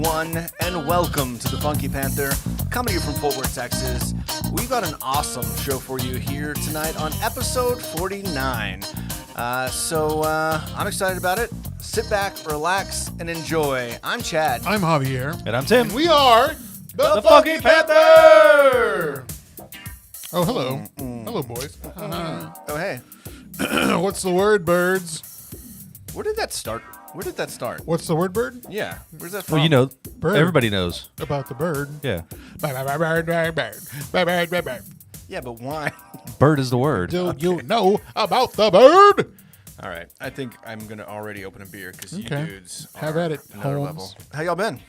everyone, and welcome to the Funky Panther, coming to you from Fort Worth, Texas. We've got an awesome show for you here tonight on episode 49. I'm excited about it. Sit back, relax, and enjoy. I'm Chad. I'm Javier. And I'm Tim. And we are the Funky Panther! Oh, hello. Hello, boys. Oh, hey. What's the word, birds? Where did that start? What's the word, bird? Yeah. Where's that from? Well, you know, Bird. everybody knows. About the bird. Yeah. Bird. Yeah, but why? Bird is the word. Do you know about the bird? All right. I think I'm going to already open a beer because you Okay. dudes Have are at it, another Holmes. level. How y'all been?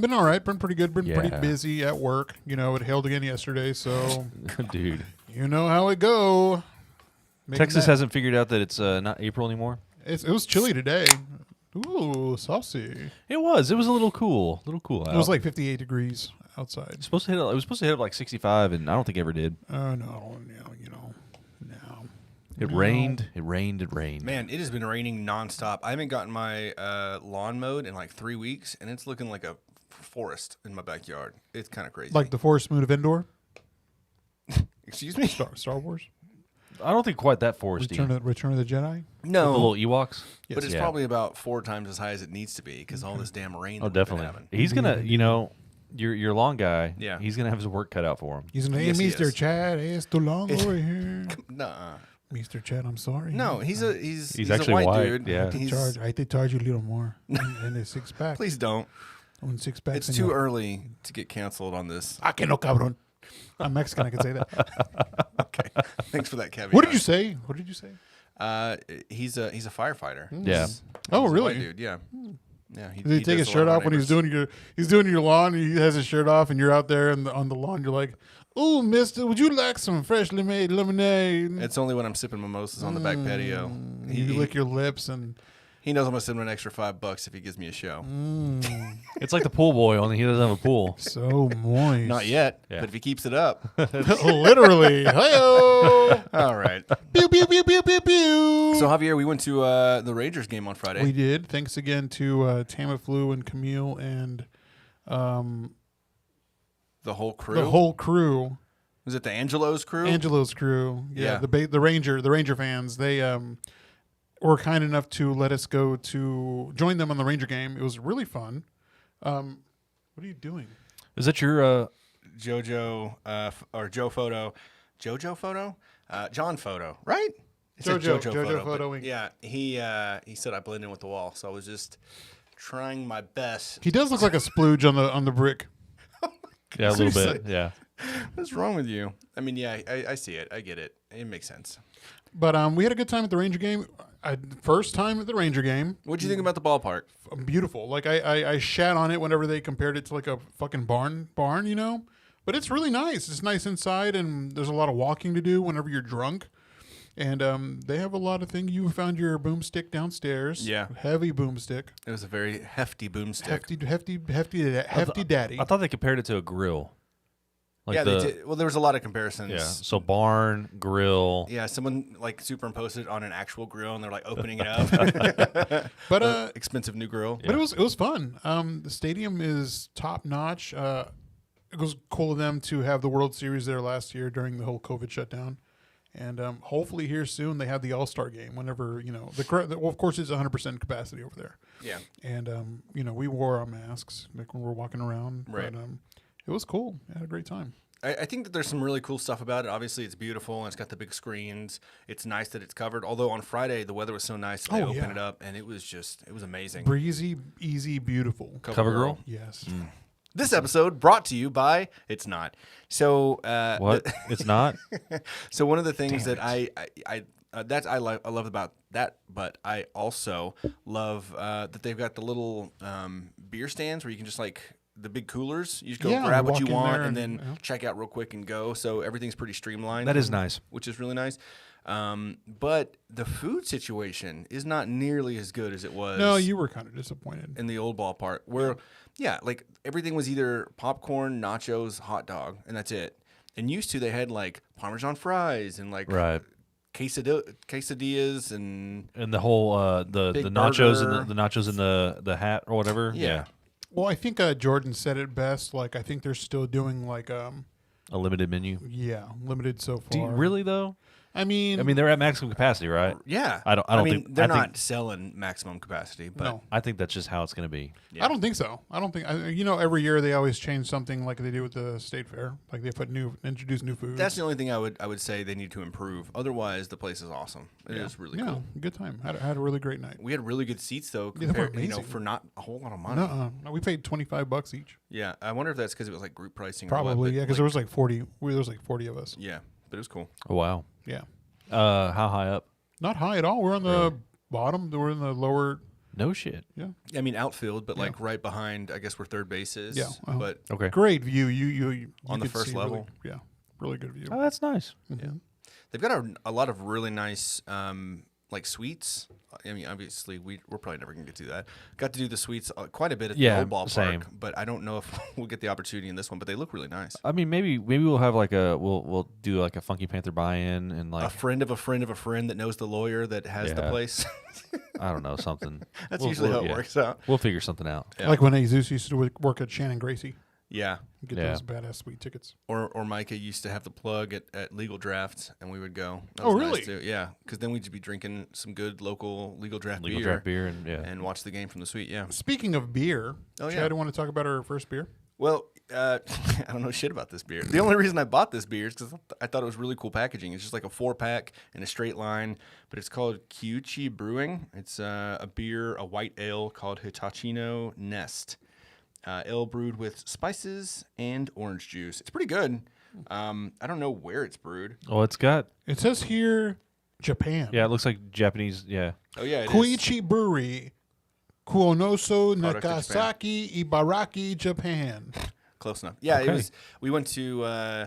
Been all right. Been pretty good. Been pretty Yeah. busy at work. You know, it hailed again yesterday, so Dude. you know how it go. Making Texas that- hasn't figured out that it's not April anymore. It was chilly today. Ooh, saucy. It was a little cool. Out. It was like 58 degrees outside. It was supposed to hit up like 65, and I don't think it ever did. Oh, no. It rained. It rained. Man, it has been raining nonstop. I haven't gotten my lawn mowed in like 3 weeks, and it's looking like a forest in my backyard. It's kind of crazy. Like the Forest Moon of Endor? Excuse me? Star Wars? I don't think quite that foresty. Return of the Jedi? No. The little Ewoks. But it's Yeah. probably about 4 times as high as it needs to be because all this damn rain. Oh, that we've been definitely. having. He's gonna, your lawn guy. Yeah. He's gonna have his work cut out for him. He's Yes, he Mr. is. Chad. It's too long over here. Nuh-uh. Mr. Chad, I'm sorry. No, he's actually a white white, dude. yeah. He's- I did charge you a little more. And a six pack. Please don't. On 6 packs. It's too early to get canceled on this. Ah, que no, cabrón. I'm Mexican. I can say that. Okay. Thanks for that caveat. What did you say? He's a firefighter. Yeah. He's Oh, a really? white dude. Yeah. Yeah. Did he take does his a shirt lot of off when our he's doing your lawn? And he has his shirt off, and you're out there on the lawn. You're like, "Ooh, Mister, would you like some freshly made lemonade?" It's only when I'm sipping mimosas on the back patio. You lick your lips and. He knows I'm gonna send him an extra $5 if he gives me a show. It's like the pool boy, only he doesn't have a pool. So moist. Not yet, Yeah. but if he keeps it up. Literally. Hey-o. All right. Pew, pew, pew, pew, pew, pew. So Javier, we went to the Rangers game on Friday. We did. Thanks again to Tamiflu and Camille and The whole crew. the whole crew. Was it the Angelo's crew? Angelo's crew. Yeah. Yeah. The Ranger fans. They were kind enough to let us go to join them on the Ranger game. It was really fun. What are you doing? Is that your? JoJo or Joe Photo, JoJo Photo, John Photo, right? It said JoJo but Photoing. Yeah, he said I blend in with the wall, so I was just trying my best. He does look like a splooge on the brick. Yeah, a little Seriously. bit. Yeah. What's wrong with you? I mean, yeah, I see it, I get it, it makes sense. But we had a good time at the Ranger game. First time at the Ranger game. What'd you think about the ballpark? Beautiful. Like I shat on it whenever they compared it to like a fucking barn, you know. But it's really nice. It's nice inside, and there's a lot of walking to do whenever you're drunk. And they have a lot of things. You found your boomstick downstairs. Yeah. Heavy boomstick. It was a very hefty boomstick. Hefty daddy. I thought they compared it to a grill. Like Yeah, they did. Well, there was a lot of comparisons. Yeah. So barn, grill. Yeah, someone like superimposed it on an actual grill, and they're like opening it up. But Expensive new grill. But it was fun. The stadium is top notch. It was cool of them to have the World Series there last year during the whole COVID shutdown, and hopefully here soon they have the All-Star game. Whenever well, of course it's 100% capacity over there. Yeah. And we wore our masks like when we were walking around. Right. But it was cool. I had a great time. I think that there's some really cool stuff about it. Obviously, it's beautiful, and it's got the big screens. It's nice that it's covered. Although on Friday, the weather was so nice that they opened it up, and it was amazing. Breezy, easy, beautiful. Cover girl? Yes. This episode brought to you by It's Not. So What? It's not? So one of the things that I love about that, but I also love that they've got the little beer stands where you can just like the big coolers. You just go grab what you walk in want there and then check out real quick and go. So everything's pretty streamlined. That is nice. Which is really nice. But the food situation is not nearly as good as it was. No, you were kind of disappointed. In the old ballpark where, yeah, like everything was either popcorn, nachos, hot dog, and that's it. And used to they had like Parmesan fries and like Right. quesadillas and And the whole the Big nachos burger. and the nachos in the hat or whatever. Yeah. Well, I think Jordan said it best. Like, I think they're still doing like A limited menu. limited so far. Do you really though? I mean, they're at maximum capacity, right? Yeah. I don't mean, think they're I not think, selling maximum capacity, but no. I think that's just how it's going to be. Yeah. I don't think so. I don't think. Every year they always change something, like they do with the state fair. Like they introduce new foods. that's the only thing I would say they need to improve. Otherwise, the place is awesome. It is really cool. Good time. Had a really great night. We had really good seats though, Yeah, they were compared, amazing. for not a whole lot of money. No, we paid $25 each. Yeah, I wonder if that's because it was like group pricing. Probably, or what, because there was like 40. There was like 40 of us. Yeah, but it was cool. Oh, wow. Yeah, How high up? not high at all. We're on the bottom. We're in the lower. No shit. Yeah, I mean outfield, but like right behind, I guess where third base is. Yeah, but Okay. great view. You On the could first see level? Really, really good view. Oh, that's nice. they've got a lot of really nice like suites. I mean, obviously we're probably never gonna get to that. Got to do the suites quite a bit at the old ballpark, same. but I don't know if we'll get the opportunity in this one. But they look really nice. I mean, maybe we'll have like we'll do like a Funky Panther buy-in and A like friend of a friend of a friend that knows the lawyer that has the Yeah. place. I don't know something. That's usually how it works out. We'll figure something out. Yeah. Like when Jesus used to work at Shannon Gracie. Yeah. Get Yeah. those badass sweet tickets. Or Micah used to have the plug at Legal Draft, and we would go. That Oh, was nice really? too. Yeah, because then we'd just be drinking some good local Legal Draft Legal beer draft beer and watch the game from the suite. Yeah. Speaking of beer, Oh, yeah. Chad, want to talk about our first beer? Well, I don't know shit about this beer. The only reason I bought this beer is because I thought it was really cool packaging. It's just like a 4-pack in a straight line, but it's called Tupps Brewing. It's a beer, a white ale called Hitachino Nest. Ale brewed with spices and orange juice. It's pretty good. I don't know where it's brewed. Oh, it's got It says here, Japan. it looks like Japanese. Yeah. Oh yeah, it is. Koichi Brewery, Kuonoso, Product of Nagasaki, Ibaraki, Japan. Close enough. Yeah, Okay. it was. We went to.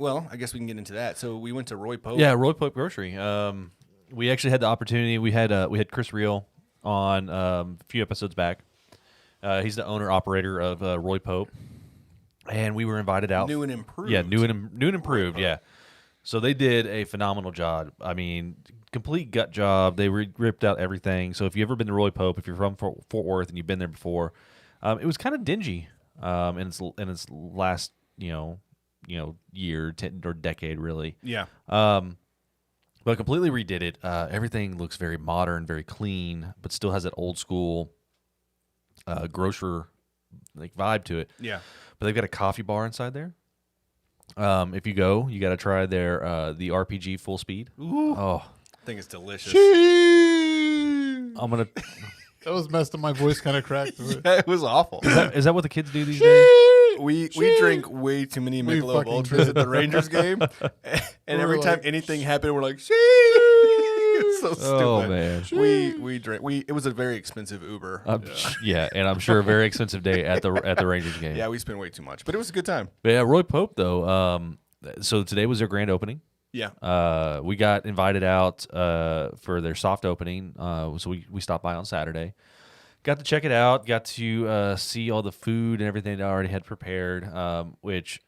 Well, I guess we can get into that. So we went to Roy Pope. Yeah, Roy Pope Grocery. We actually had the opportunity. We had Chris Reel on a few episodes back. He's the owner operator of Roy Pope, and we were invited out. New and improved. Yeah, new and improved. Yeah, so they did a phenomenal job. I mean, complete gut job. They ripped out everything. So if you've ever been to Roy Pope, if you're from Fort Worth and you've been there before, it was kind of dingy in its last year or decade really. Yeah. But completely redid it. Everything looks very modern, very clean, but still has that old school grocer like vibe to it. Yeah. But they've got a coffee bar inside there. If you go, you got to try their the RPG Full Speed. Ooh. Oh, I think it's delicious. I'm gonna. That was messed up. My voice kind of cracked. Yeah, it was awful. Is that what the kids do these days? We drink way too many We Michelob fucking Ultras did. at the Rangers game, and We're every time like, anything happened, we're like, "Shee!" It's so stupid. Oh man. We drank. It was a very expensive Uber. Yeah, and I'm sure a very expensive day at the Rangers game. Yeah, we spent way too much, but it was a good time. But yeah, Roy Pope though. So today was their grand opening. Yeah. We got invited out for their soft opening. So we stopped by on Saturday. Got to check it out. Got to see all the food and everything they already had prepared. Which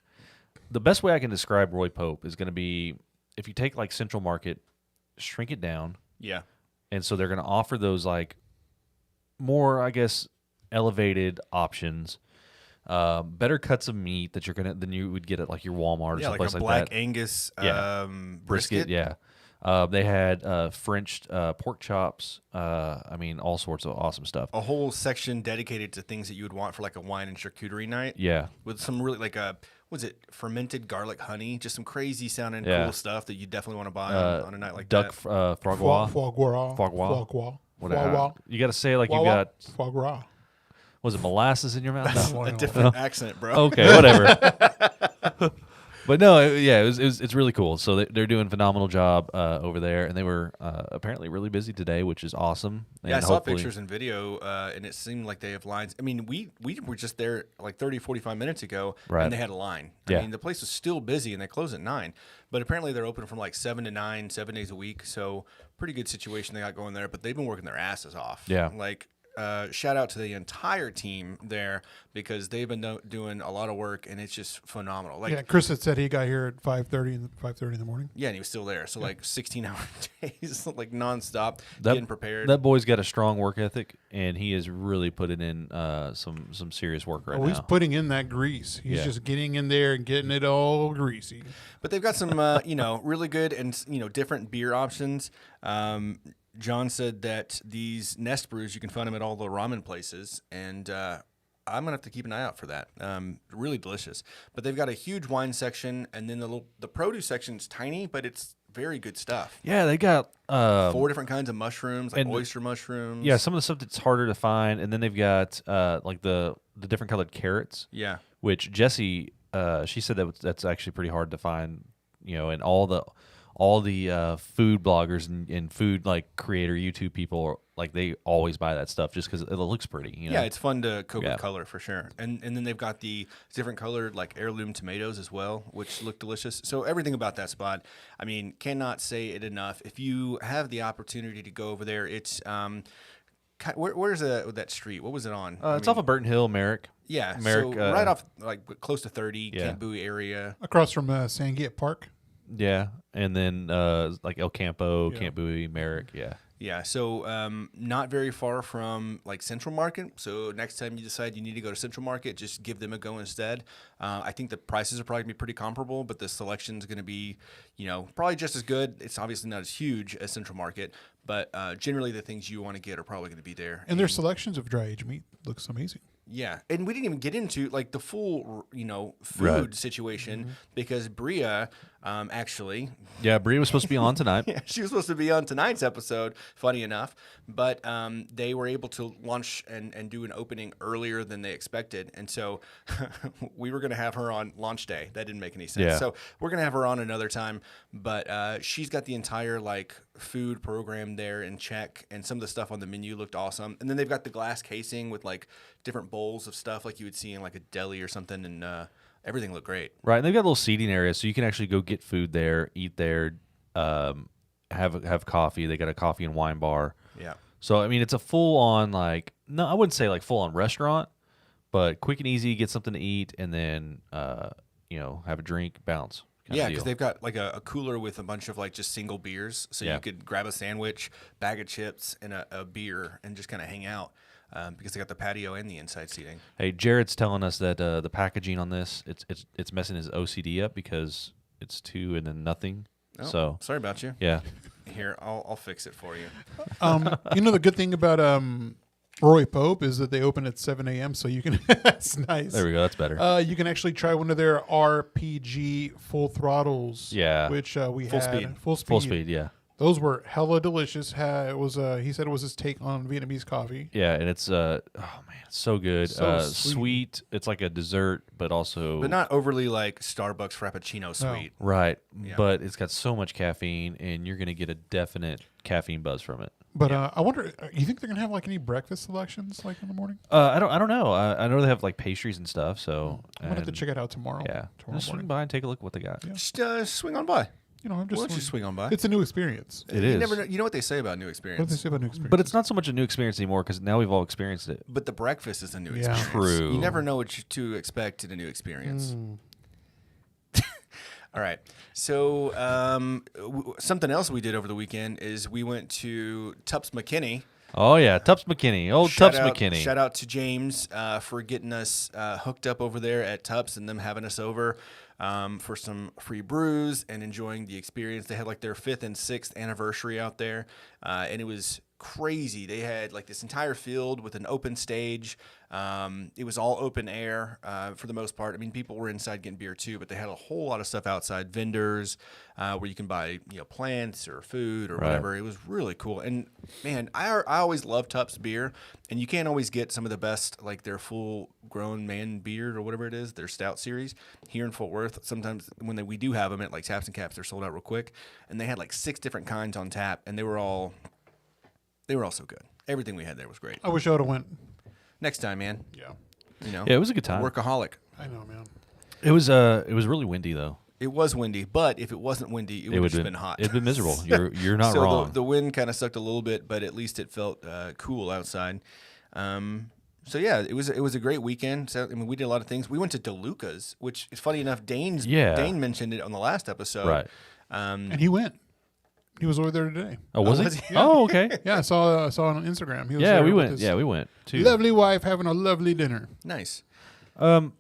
the best way I can describe Roy Pope is going to be if you take like Central Market, shrink it down, Yeah. and so they're going to offer those like more, I guess, elevated options. Better cuts of meat that than you would get at like your Walmart or Yeah, like someplace a like black that. Angus Yeah. brisket. Yeah. They had Frenched pork chops. I mean, all sorts of awesome stuff. A whole section dedicated to things that you would want for like a wine and charcuterie night. Yeah. With some really like fermented garlic honey, just some crazy sounding Yeah. cool stuff that you definitely want to buy on a night like Duck that. foie gras. Foie gras. Foie gras. Foie gras. Whatever. You got to say it like you Foie got, Foie gras. was it molasses in your mouth? No. A different accent, bro. Okay, whatever. But no, it's really cool. So they're doing a phenomenal job over there, and they were apparently really busy today, which is awesome. Yeah, I And saw hopefully- pictures and video, and it seemed like they have lines. I mean, we were just there like 30, 45 minutes ago, Right. and they had a line. I Yeah. mean, the place was still busy, and they close at 9. But apparently they're open from like 7 to 9, 7 days a week. So pretty good situation they got going there. But they've been working their asses off. Yeah. Like, shout out to the entire team there because they've been doing a lot of work and it's just phenomenal. Like, yeah, Chris had said he got here at 5:30 in the morning. yeah, and he was still there. So like 16-hour days, like nonstop, getting prepared. That boy's got a strong work ethic, and he is really putting in some serious work right now. He's putting in that grease. He's just getting in there and getting it all greasy. But they've got some, really good and different beer options. John said that these Nest brews, you can find them at all the ramen places, and I'm gonna have to keep an eye out for that. Really delicious. But they've got a huge wine section, and then the produce section's tiny, but it's very good stuff. Yeah, they got 4 different kinds of mushrooms, like oyster mushrooms. Yeah, some of the stuff that's harder to find, and then they've got like the different colored carrots. Yeah, which Jessie, she said that's actually pretty hard to find. And all the food bloggers and food like creator YouTube people like they always buy that stuff just because it looks pretty. Yeah, it's fun to cook with color for sure. And then they've got the different colored like heirloom tomatoes as well, which look delicious. So everything about that spot, I mean, cannot say it enough. If you have the opportunity to go over there, it's where's that street? What was it on? It's off of Burton Hill, Merrick. Yeah, Merrick, so right off like close to 30, Camp Bowie area, across from Sangate Park. Yeah, and then like El Campo, Camp Bowie, Merrick. Yeah, so not very far from like Central Market. So next time you decide you need to go to Central Market, just give them a go instead. I think the prices are probably going to be pretty comparable, but the selection is going to be, probably just as good. It's obviously not as huge as Central Market, but generally the things you want to get are probably going to be there. And their selections of dry aged meat looks amazing. Yeah, and we didn't even get into like the full, food situation because Bria, actually, Bria was supposed to be on tonight. Yeah, she was supposed to be on tonight's episode. Funny enough, but they were able to launch and do an opening earlier than they expected, and so we were going to have her on launch day. That didn't make any sense. Yeah. So we're going to have her on another time. But she's got the entire like food program there in check, and some of the stuff on the menu looked awesome. And then they've got the glass casing with like different bowls of stuff like you would see in like a deli or something, and everything looked great. Right, and they've got little seating areas, so you can actually go get food there, eat there, have coffee. They got a coffee and wine bar. Yeah. So I mean, it's a full on like I wouldn't say like full on restaurant, but quick and easy. Get something to eat, and then have a drink, bounce. Yeah, because they've got like a cooler with a bunch of like just single beers, so you could grab a sandwich, bag of chips, and a beer, and just kind of hang out. Because they got the patio and the inside seating. Hey, Jared's telling us that the packaging on this it's messing his OCD up because it's 2 and then nothing. Oh, so sorry about you. Yeah. Here, I'll fix it for you. The good thing about Roy Pope is that they open at 7 a.m. So you can. That's nice. There we go. That's better. You can actually try one of their RPG full throttles. Yeah. Which we full had speed. Full speed. Yeah. Those were hella delicious. It was he said it was his take on Vietnamese coffee. Yeah, and it's oh man, it's so good. So sweet. It's like a dessert, but also not overly like Starbucks Frappuccino sweet. Right. Yeah. But it's got so much caffeine, and you're gonna get a definite caffeine buzz from it. But I wonder, you think they're gonna have like any breakfast selections like in the morning? I don't know. I know they have like pastries and stuff. So I'm gonna have to check it out tomorrow. Yeah, tomorrow just swing morning. by and take a look at what they got. Yeah. Just swing on by. I'm just Why don't you swing on by? It's a new experience. It You is. never know, you know what they say about new What do they experience. say about new experience? But it's not so much a new experience anymore because now we've all experienced it. But the breakfast is a new Yeah. experience. True. You never know what to expect in a new experience. All right. So something else we did over the weekend is we went to Tupps McKinney. Oh yeah, Tupps McKinney, old Tupps McKinney. Shout out to James for getting us hooked up over there at Tupps and them having us over for some free brews and enjoying the experience. They had like their 5th and 6th anniversary out there, and it was crazy. They had like this entire field with an open stage. It was all open air for the most part. I mean, people were inside getting beer too, but they had a whole lot of stuff outside, vendors where you can buy plants or food or whatever. It was really cool. And man, I always love Tupps beer, and you can't always get some of the best like their full grown man beer or whatever it is, their stout series here in Fort Worth. Sometimes when we do have them at like Taps and Caps, they're sold out real quick, and they had like 6 different kinds on tap, and they were all so good. Everything we had there was great. I wish I would have went. Next time, man. Yeah. Yeah, it was a good time. Workaholic. I know, man. It was really windy though. It was windy, but if it wasn't windy, it would have just been hot. It'd been miserable. You're not so wrong. The wind kind of sucked a little bit, but at least it felt cool outside. So yeah, it was a great weekend. So I mean, we did a lot of things. We went to DeLuca's, which is funny enough. Dane mentioned it on the last episode, Right. And he went. He was over there today. Oh, was was he? he? Oh, okay. Yeah, I saw on Instagram. He was Yeah, there we with went. his Yeah, we went too. lovely wife having a lovely dinner. Nice. All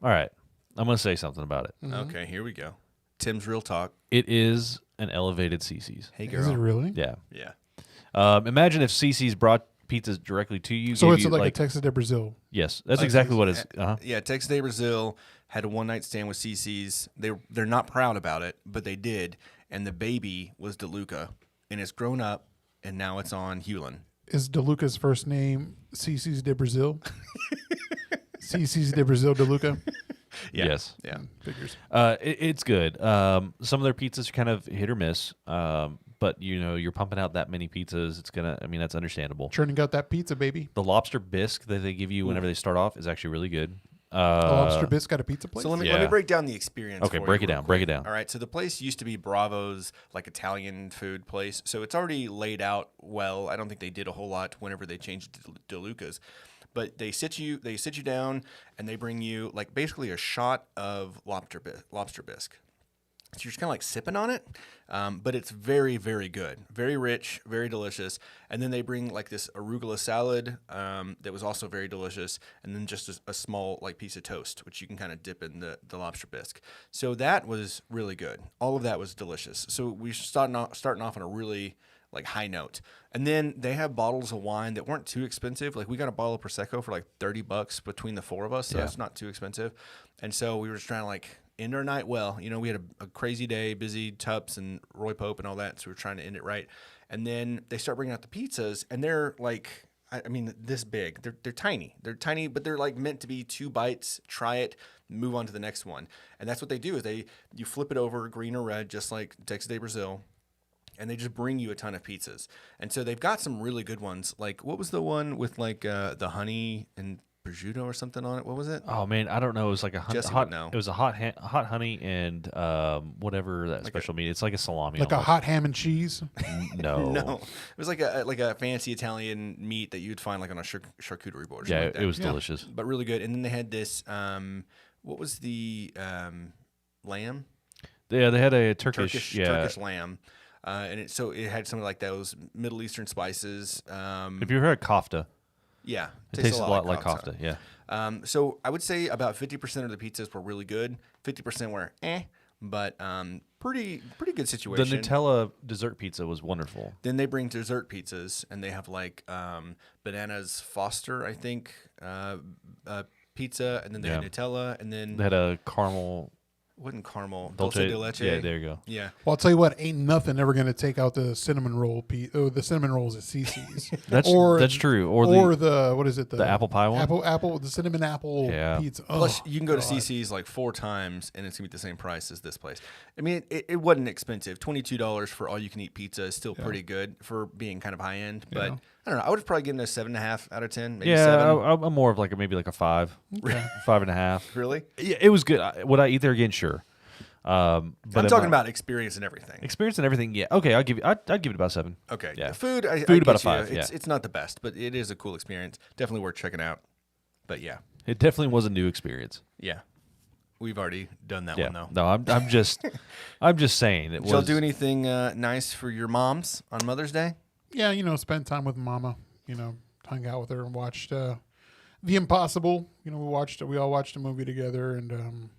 right. I'm gonna say something about it. Okay, here we go. Tim's real talk. It is an elevated CC's. Hey, Is it girl. really? Yeah. Yeah. Imagine if CC's brought pizzas directly to you. So gave it's you, like a Texas de Brazil. Yes, that's exactly what it's. Yeah, Texas Day Brazil had a one-night stand with CC's. They're not proud about it, but they did. And the baby was DeLuca, and it's grown up, and now it's on Hewlin. Is DeLuca's first name CC's de Brazil? CC's de Brazil DeLuca? Yeah. Yes. Yeah. Figures. It's good. Some of their pizzas are kind of hit or miss. But you're pumping out that many pizzas. It's gonna. I mean, that's understandable. Churning out that pizza, baby. The lobster bisque that they give you whenever they start off is actually really good. Lobster Bisque got a pizza place? So let me Yeah. break down the experience. Okay, for break you it real down, break quick. it down. All right, so the place used to be Bravo's, like Italian food place. So it's already laid out well. I don't think they did a whole lot whenever they changed to DeLuca's, but they sit you down and they bring you like basically a shot of lobster bisque. So you're just kind of like sipping on it, but it's very, very good, very rich, very delicious. And then they bring like this arugula salad that was also very delicious, and then just a small like piece of toast, which you can kind of dip in the lobster bisque. So that was really good. All of that was delicious. So we starting off on a really like high note. And then they have bottles of wine that weren't too expensive. Like we got a bottle of Prosecco for like $30 between the four of us, so it's not too expensive. And so we were just trying to like end our night well. We had a crazy day, busy Tupps and Roy Pope and all that, so we were trying to end it right. And then they start bringing out the pizzas, and they're like, I mean, this big. They're tiny. They're tiny, but they're like meant to be 2 bites. Try it, move on to the next one. And that's what they do. Is you flip it over, green or red, just like Texas Day Brazil. And they just bring you a ton of pizzas. And so they've got some really good ones. Like, what was the one with like the honey and prosciutto or something on it? What was it? Oh man, I don't know. It was like a Jesse hot. would know. It was a hot honey and whatever that special meat. It's like a salami. Like a almost. hot ham and cheese? No. No, it was like a fancy Italian meat that you'd find like on a charcuterie board. Or something Yeah, like that. it was delicious. But really good. And then they had this. What was the lamb? Yeah, they had a Turkish lamb. And it had something like those Middle Eastern spices. If you heard kofta, Yeah, it tastes a lot like kofta. Yeah. So I would say about 50% of the pizzas were really good. 50% were but pretty good situation. The Nutella dessert pizza was wonderful. Then they bring dessert pizzas, and they have like bananas Foster, I think, pizza, and then they had Nutella, and then They had a caramel wasn't caramel dulce de leche. Yeah, there you go. Yeah. Well, I'll tell you what, ain't nothing ever going to take out the cinnamon roll the cinnamon rolls at CC's. That's true. Or the what is it? the apple pie one? The cinnamon apple pizza. Plus, Oh, you can go to God. CC's like 4 times, and it's gonna be the same price as this place. I mean, it wasn't expensive. $22 for all you can eat pizza is still pretty good for being kind of high end. But I don't know. I would probably give it a 7.5 out of 10. Maybe 7. I'm more of like maybe like a 5, 5.5. Really? Yeah, it was good. Would I eat there again? Sure. But I'm talking about experience and everything. experience and everything. Yeah. Okay, I'd give it about 7. Okay. Yeah. Food Food I about get a 5. you. Yeah. It's not the best, but it is a cool experience. Definitely worth checking out. But yeah, It definitely was a new experience. yeah, we've already done that Yeah. one though. No, I'm just saying it Did y'all was. do anything nice for your moms on Mother's Day? Yeah, spend time with Mama. Hung out with her and watched The Impossible. We all watched a movie together, and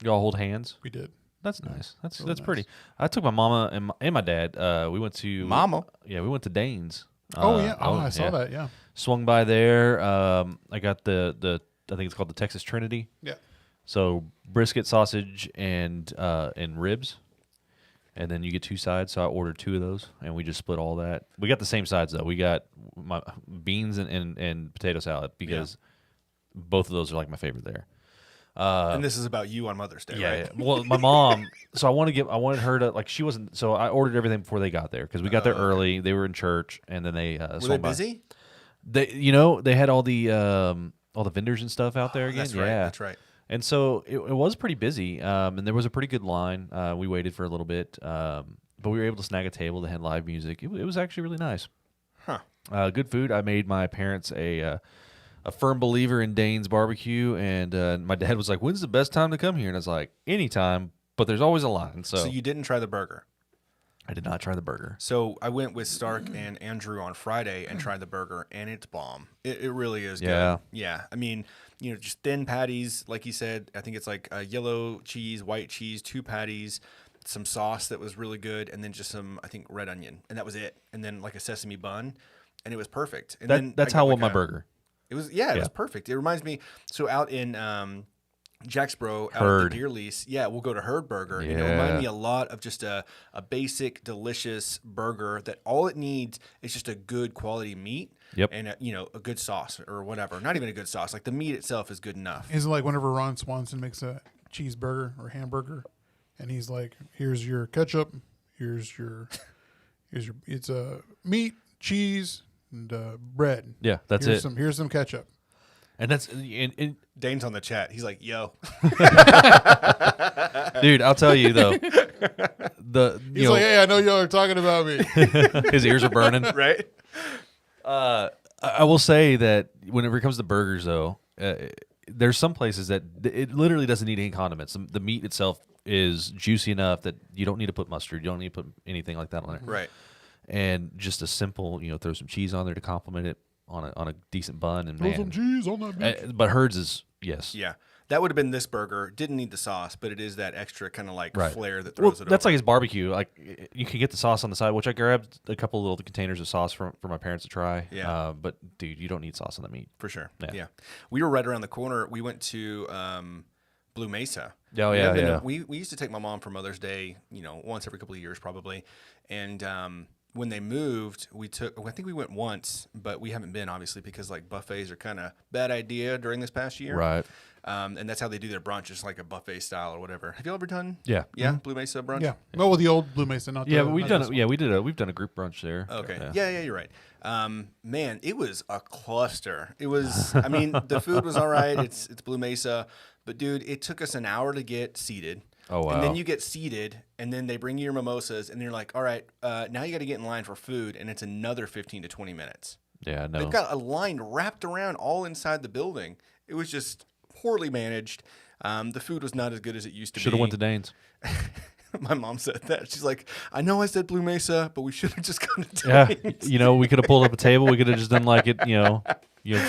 Y'all hold hands. we did. That's nice. That's really pretty. nice. I took my mama and my dad. We went to Mama? Yeah, we went to Dane's. I saw that. Yeah, Swung by there. I got the I think it's called the Texas Trinity. yeah. So brisket, sausage, and ribs, and then you get 2 sides. So I ordered 2 of those, and we just split all that. We got the same sides though. We got my beans and potato salad because both of those are like my favorite there. And this is about you on Mother's Day, right? Yeah. Well, my mom. So I wanted her to like. She wasn't. So I ordered everything before they got there because we got there early. They were in church, and then they Were they swung by. busy? They had all the vendors and stuff out there again. That's right. Yeah, That's right. And so it was pretty busy, and there was a pretty good line. We waited for a little bit, but we were able to snag a table that had live music. It was actually really nice. Huh. Good food. I made my parents a firm believer in Dane's barbecue, and my dad was like, "When's the best time to come here?" And I was like, "Anytime, but there's always a line." So you didn't try the burger? I did not try the burger. So I went with Stark and Andrew on Friday and tried the burger, and it's bomb. It really is Yeah. good. Yeah. I mean, just thin patties, like you said. I think it's like yellow cheese, white cheese, 2 patties, some sauce that was really good, and then just some, I think, red onion, and that was it. And then like a sesame bun, and it was perfect. And then That's I got how I like want my burger. It was it was perfect. It reminds me. So out in Jacksboro, out Herd. at the deer lease, we'll go to Herd Burger. And it Yeah. reminded me a lot of just a basic, delicious burger that all it needs is just a good quality meat. Yep. And a good sauce or whatever. Not even a good sauce. Like the meat itself is good enough. Is it like whenever Ron Swanson makes a cheeseburger or hamburger, and he's like, "Here's your ketchup, here's your it's meat, cheese, and bread. Yeah, that's here's it. Here's some ketchup." And that's and Dane's on the chat. He's like, "Yo." dude, I'll tell you though, He's like, "Hey, I know y'all are talking about me." his ears are burning. Right? I will say that whenever it comes to burgers, though, there's some places that it literally doesn't need any condiments. The meat itself is juicy enough that you don't need to put mustard. You don't need to put anything like that on it. Right. And just a simple, throw some cheese on there to complement it on a decent bun. And Throw some cheese on that bitch. but Herd's is yes. Yeah. That would have been this burger. Didn't need the sauce, but it is that extra kind of like flair that Well, throws it that's over. like his barbecue. Like you can get the sauce on the side, which I grabbed a couple little containers of sauce for my parents to try. Yeah. But dude, you don't need sauce on the meat. For sure. Yeah. We were right around the corner. We went to Blue Mesa. Oh, We yeah, haven't been- yeah. We used to take my mom for Mother's Day, once every couple of years probably. And when they moved, I think we went once, but we haven't been obviously because like buffets are kind of bad idea during this past year. Right. And that's how they do their brunch, just like a buffet style or whatever. Have you ever done? Yeah. Yeah. Blue Mesa brunch? Yeah, no, with the old Blue Mesa, not Yeah, the, but we've not done this it. one. Yeah, we've done a group brunch there. Okay. Yeah, you're right. Man, it was a cluster. It was. I mean, the food was all right. It's Blue Mesa, but dude, it took us an hour to get seated. Oh, wow. And then you get seated, and then they bring you your mimosas, and you're like, all right, now you got to get in line for food, and it's another 15 to 20 minutes. Yeah, no. They've got a line wrapped around all inside the building. It was just poorly managed. The food was not as good as it used to be. Should have went to Dane's. My mom said that. She's like, I know I said Blue Mesa, but we should have just gone to Yeah, Dane's. we could have pulled up a table. We could have just done like it,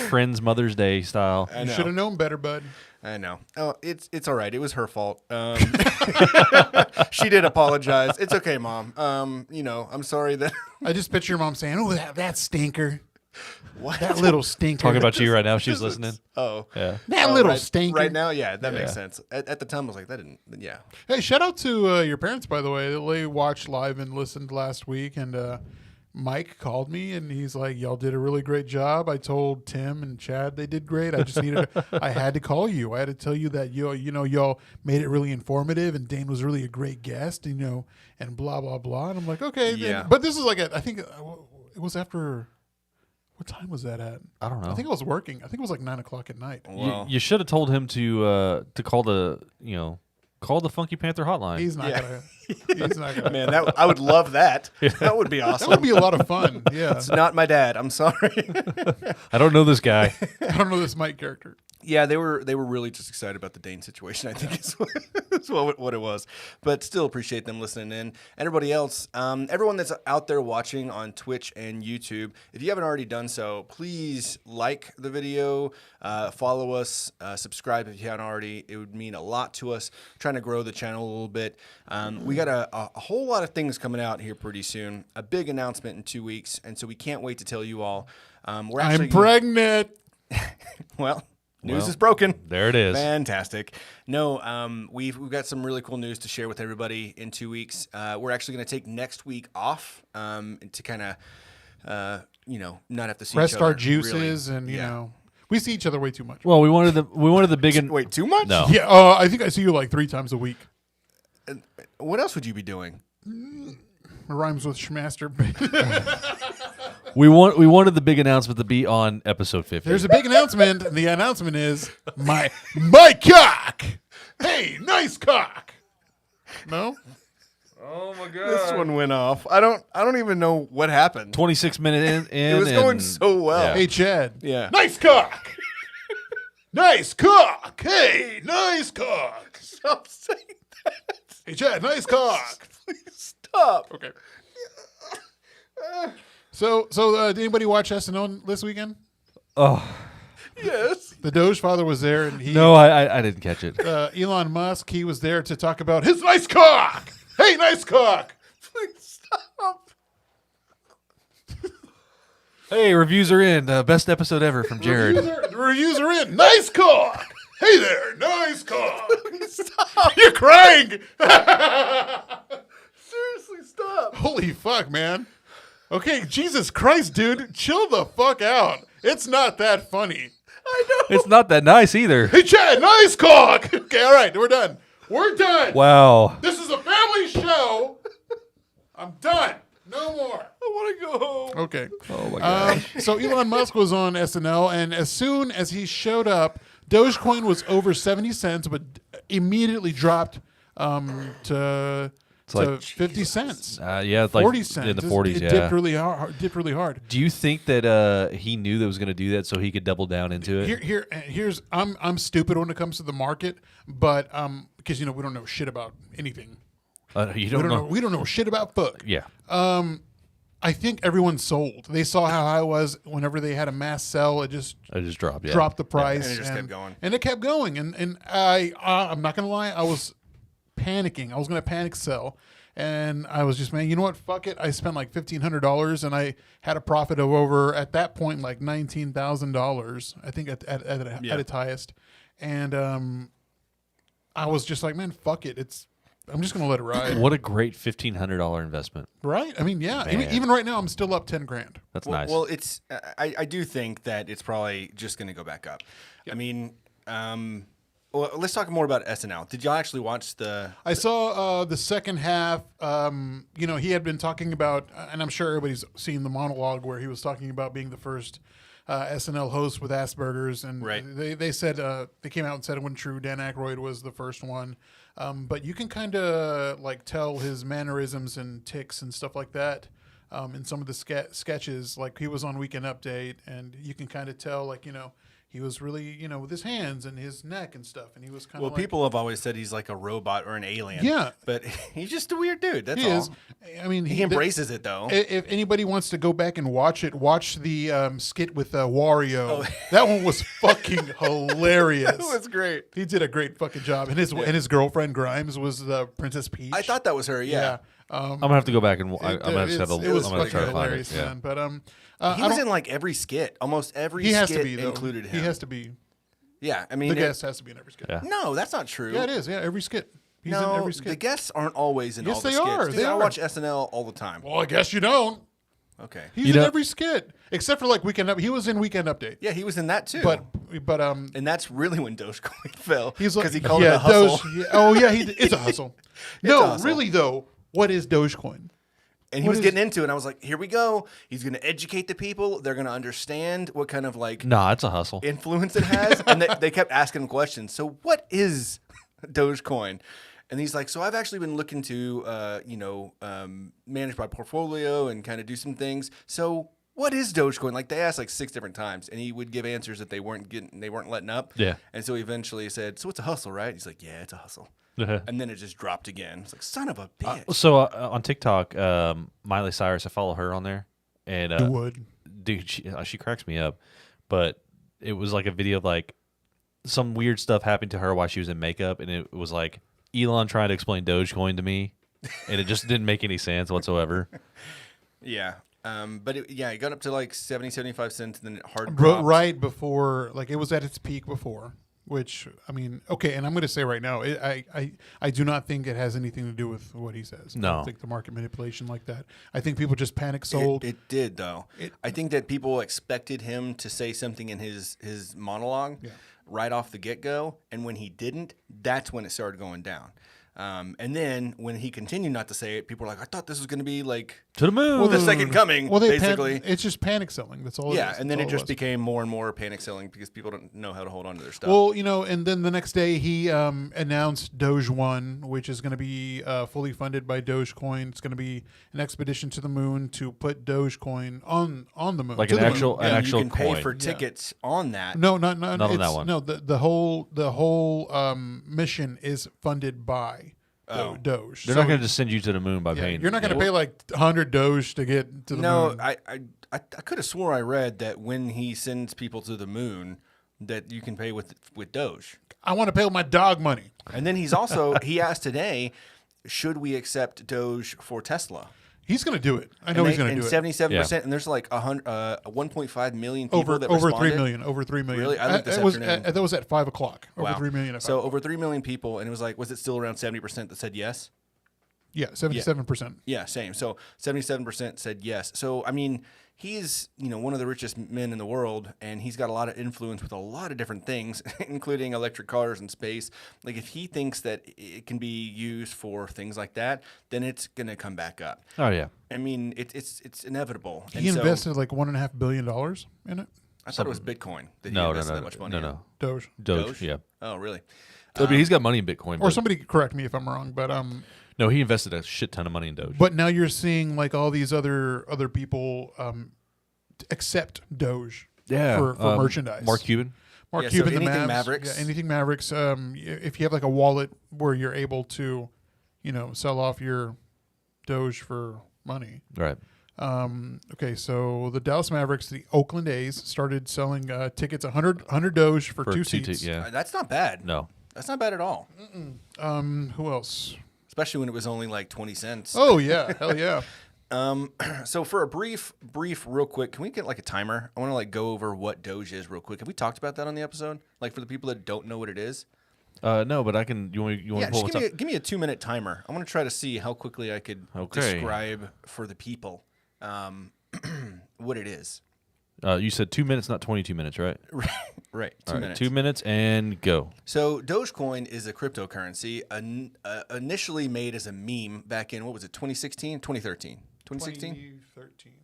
Friends Mother's Day style. I You know. should have known better, bud. I know. Oh, it's all right. It was her fault. She did apologize. It's okay, Mom. I'm sorry that. I just picture your mom saying, "Oh, that stinker, What? that little stinker." Talking about you right now. She's listening. Oh. Yeah. that Oh, little right, stinker. Right now, yeah, that makes Yeah. sense. At the time, I was like, that didn't. Yeah. Hey, shout out to your parents, by the way. They watched live and listened last week, and Mike called me, and he's like, "Y'all did a really great job." I told Tim and Chad they did great. I just needed. I had to call you. I had to tell you that y'all made it really informative, and Dane was really a great guest, and blah blah blah. And I'm like, okay, Yeah. but this is like I think it was after. What time was that at? I don't know. I think I was working. I think it was like 9:00 at night. Well, You should have told him to call the Funky Panther hotline. He's not Yeah. gonna. He's not gonna. man, I would love that. That would be awesome. That would be a lot of fun. Yeah. It's not my dad. I'm sorry. I don't know this guy. I don't know this Mike character. Yeah, they were really just excited about the Dane situation. I think is what it was. But still appreciate them listening in. And everybody else, everyone that's out there watching on Twitch and YouTube, if you haven't already done so, please like the video, follow us, subscribe if you haven't already. It would mean a lot to us. Trying to grow the channel a little bit. We got a whole lot of things coming out here pretty soon. A big announcement in 2 weeks, and so we can't wait to tell you all. We're actually I'm pregnant. well. News Well, is broken. There it is. Fantastic. No, we've got some really cool news to share with everybody in 2 weeks. We're actually going to take next week off to kind of, not have to see Rest each other. our juices, really. and Yeah. we see each other way too much. Well, we wanted the big. Wait, too much? No. Yeah. I think I see you like 3 times a week. What else would you be doing? It rhymes with schmaster. We wanted the big announcement to be on episode 50. There's a big announcement. And the announcement is my cock. Hey, nice cock. No. Oh my god! This one went off. I don't even know what happened. 26 minutes in. It was going so well. Yeah. Hey, Chad. Yeah. Nice cock. Nice cock. Hey, nice cock. Stop saying that. Hey, Chad. Nice cock. Please stop. Okay. So did anybody watch SNL this weekend? Oh Yes. The Doge father was there, and he. no, I didn't catch it. Elon Musk, he was there to talk about his nice cock. Hey, nice cock. Please stop. Hey, reviews are in. Best episode ever from Jared. The reviews are in. Nice cock. Hey there, nice cock. Stop. You're crying. Seriously, stop. Holy fuck, man. Okay, Jesus Christ, dude. Chill the fuck out. It's not that funny. I know. It's not that nice either. Hey, Chad, nice cock. Okay, all right, we're done. We're done. Wow. This is a family show. I'm done. No more. I want to go home. Okay. Oh my god. So Elon Musk was on SNL, and as soon as he showed up, Dogecoin was over 70 cents, but immediately dropped to like 50 cents. Yeah, it's like 40 cents. in the 40s. It Yeah. dipped really hard. Do you think that he knew that was going to do that so he could double down into it? Here's I'm stupid when it comes to the market, but because we don't know shit about anything. You don't know. We don't know shit about fuck. Yeah. I think everyone sold. They saw how high it was whenever they had a mass sell. It just dropped. Yeah. dropped the price, And it just kept going. And it kept going. And I'm not gonna lie, I was panicking. I was gonna panic sell, and I was just, man, you know what? Fuck it. I spent like $1,500, and I had a profit of over at that point like $19,000. I think at its highest, and I was just like, man, fuck it. I'm just gonna let it ride. What a great $1,500 investment. Right? I mean, yeah. Man. Even right now, I'm still up 10 grand. That's Well, nice. well, it's. I do think that it's probably just going to go back up. I mean, well, let's talk more about SNL. Did y'all actually watch the? I saw the second half. He had been talking about, and I'm sure everybody's seen the monologue where he was talking about being the first SNL host with Asperger's, and Right. they said they came out and said it wasn't true. Dan Aykroyd was the first one, but you can kind of like tell his mannerisms and tics and stuff like that in some of the sketches. Like he was on Weekend Update, and you can kind of tell, like he was really, with his hands and his neck and stuff, and he was kind of. Well, people have always said he's like a robot or an alien. Yeah. but he's just a weird dude. That's He all. is. I mean, He embraces it though. If anybody wants to go back and watch it, watch the skit with Wario. Oh. That one was fucking hilarious. That was great. He did a great fucking job, and his girlfriend Grimes was Princess Peach. I thought that was her. Yeah. I'm gonna have to go back and I'm gonna have to have a It was I'm gonna fucking try to find hilarious, it. Yeah. man. But He was in like every skit. Almost every he has skit to be though. included him. He has to be. Yeah, I mean, The guest has to be in every skit. Yeah. No, that's not true. Yeah, it is. Yeah, every skit. He's no, in every the skit. guests aren't always in Yes, all the they skits. are. Dude, They I are. watch SNL all the time. Well, I guess you don't. Okay. He's in every skit except for like Weekend Up. He was in Weekend Update. Yeah, he was in that too. But and that's really when Dogecoin fell. he's like, because he called it a hustle. It's a hustle. No, a hustle. really though, what is Dogecoin? And he was getting into it, and I was like, here we go. He's going to educate the people. They're going to understand what kind of like Nah, it's a hustle. influence it has. And they kept asking him questions. So what is Dogecoin? And he's like, so I've actually been looking to, manage my portfolio and kind of do some things. So what is Dogecoin? Like they asked like 6 different times, and he would give answers that they weren't letting up. Yeah. And so he eventually said, so it's a hustle, right? He's like, yeah, it's a hustle. And then it just dropped again. It's like, son of a bitch. So on TikTok, Miley Cyrus, I follow her on there, and You would. dude, she cracks me up. But it was like a video of like some weird stuff happened to her while she was in makeup, and it was like Elon trying to explain Dogecoin to me, and it just didn't make any sense whatsoever. Yeah. But it got up to like 70, 75 cents, and then it hard dropped. Right before, like it was at its peak before. Which, I mean, okay, and I'm going to say right now, I do not think it has anything to do with what he says. I No. don't think the market manipulation like that. I think people just panic sold. It did, though. I think that people expected him to say something in his monologue right off the get-go, and when he didn't, that's when it started going down. And then when he continued not to say it, people were like, I thought this was going to be like To the moon. the second coming, Well, basically. it's just panic selling. That's all. Yeah, it is. and then That's it all just was. became more and more panic selling because people don't know how to hold on to their stuff. Well, and then the next day he announced Doge 1, which is going to be fully funded by Dogecoin. It's going to be an expedition to the moon to put Dogecoin on the moon. Like To an the actual- moon. an Yeah. actual you can pay coin. for tickets on that. No, Not on it's, that one. No, the whole mission is funded by Doge. They're So, not going to just send you to the moon by yeah, paying. you're not going to pay like 100 Doge to get to the No, moon. I could have swore I read that when he sends people to the moon, that you can pay with Doge. I want to pay with my dog money. And then he asked today, should we accept Doge for Tesla? He's going to do it. I know he's going to do it. 77%, and there's like 1.5 million people that over responded. 3 million. Over 3 million. Really? I looked this That was afternoon. that was at 5 o'clock. Over Wow. 3 million. At 5 So o'clock. over 3 million people, and it was like, was it still around 70% that said yes? Yeah, 77%. Yeah, same. So 77% said yes. So I mean, he's one of the richest men in the world, and he's got a lot of influence with a lot of different things, including electric cars and space. Like if he thinks that it can be used for things like that, then it's gonna come back up. Oh yeah. I mean, it's inevitable. He invested like $1.5 billion in it. I thought it was Bitcoin that he No, invested that much money in. no. Doge. Doge. Yeah. Oh, really? I mean, he's got money in Bitcoin. Or But, somebody correct me if I'm wrong, but no, he invested a shit ton of money in Doge. but now you're seeing like all these other people accept Doge for merchandise. Mark Cuban. Mark Yeah, so Cuban, the anything Mavs, Mavericks. Yeah, anything Mavericks. If you have like a wallet where you're able to, sell off your Doge for money. Right. Okay, so the Dallas Mavericks, the Oakland A's, started selling tickets 100 Doge for two seats. Yeah. That's not bad. No. That's not bad at all. Who else? Especially when it was only like 20 cents. Oh yeah, hell yeah. So for a brief, real quick, can we get like a timer? I want to like go over what Doge is real quick. Have we talked about that on the episode? Like for the people that don't know what it is? No, but I can. You want Yeah, to pull just what's up? give me a 2-minute timer. I want to try to see how quickly I could describe for the people what it is. You said 2 minutes, not 22 minutes, right? Right, 2 All right, minutes. 2 minutes and go. So Dogecoin is a cryptocurrency initially made as a meme back in, what was it, 2016? 2013? 2016?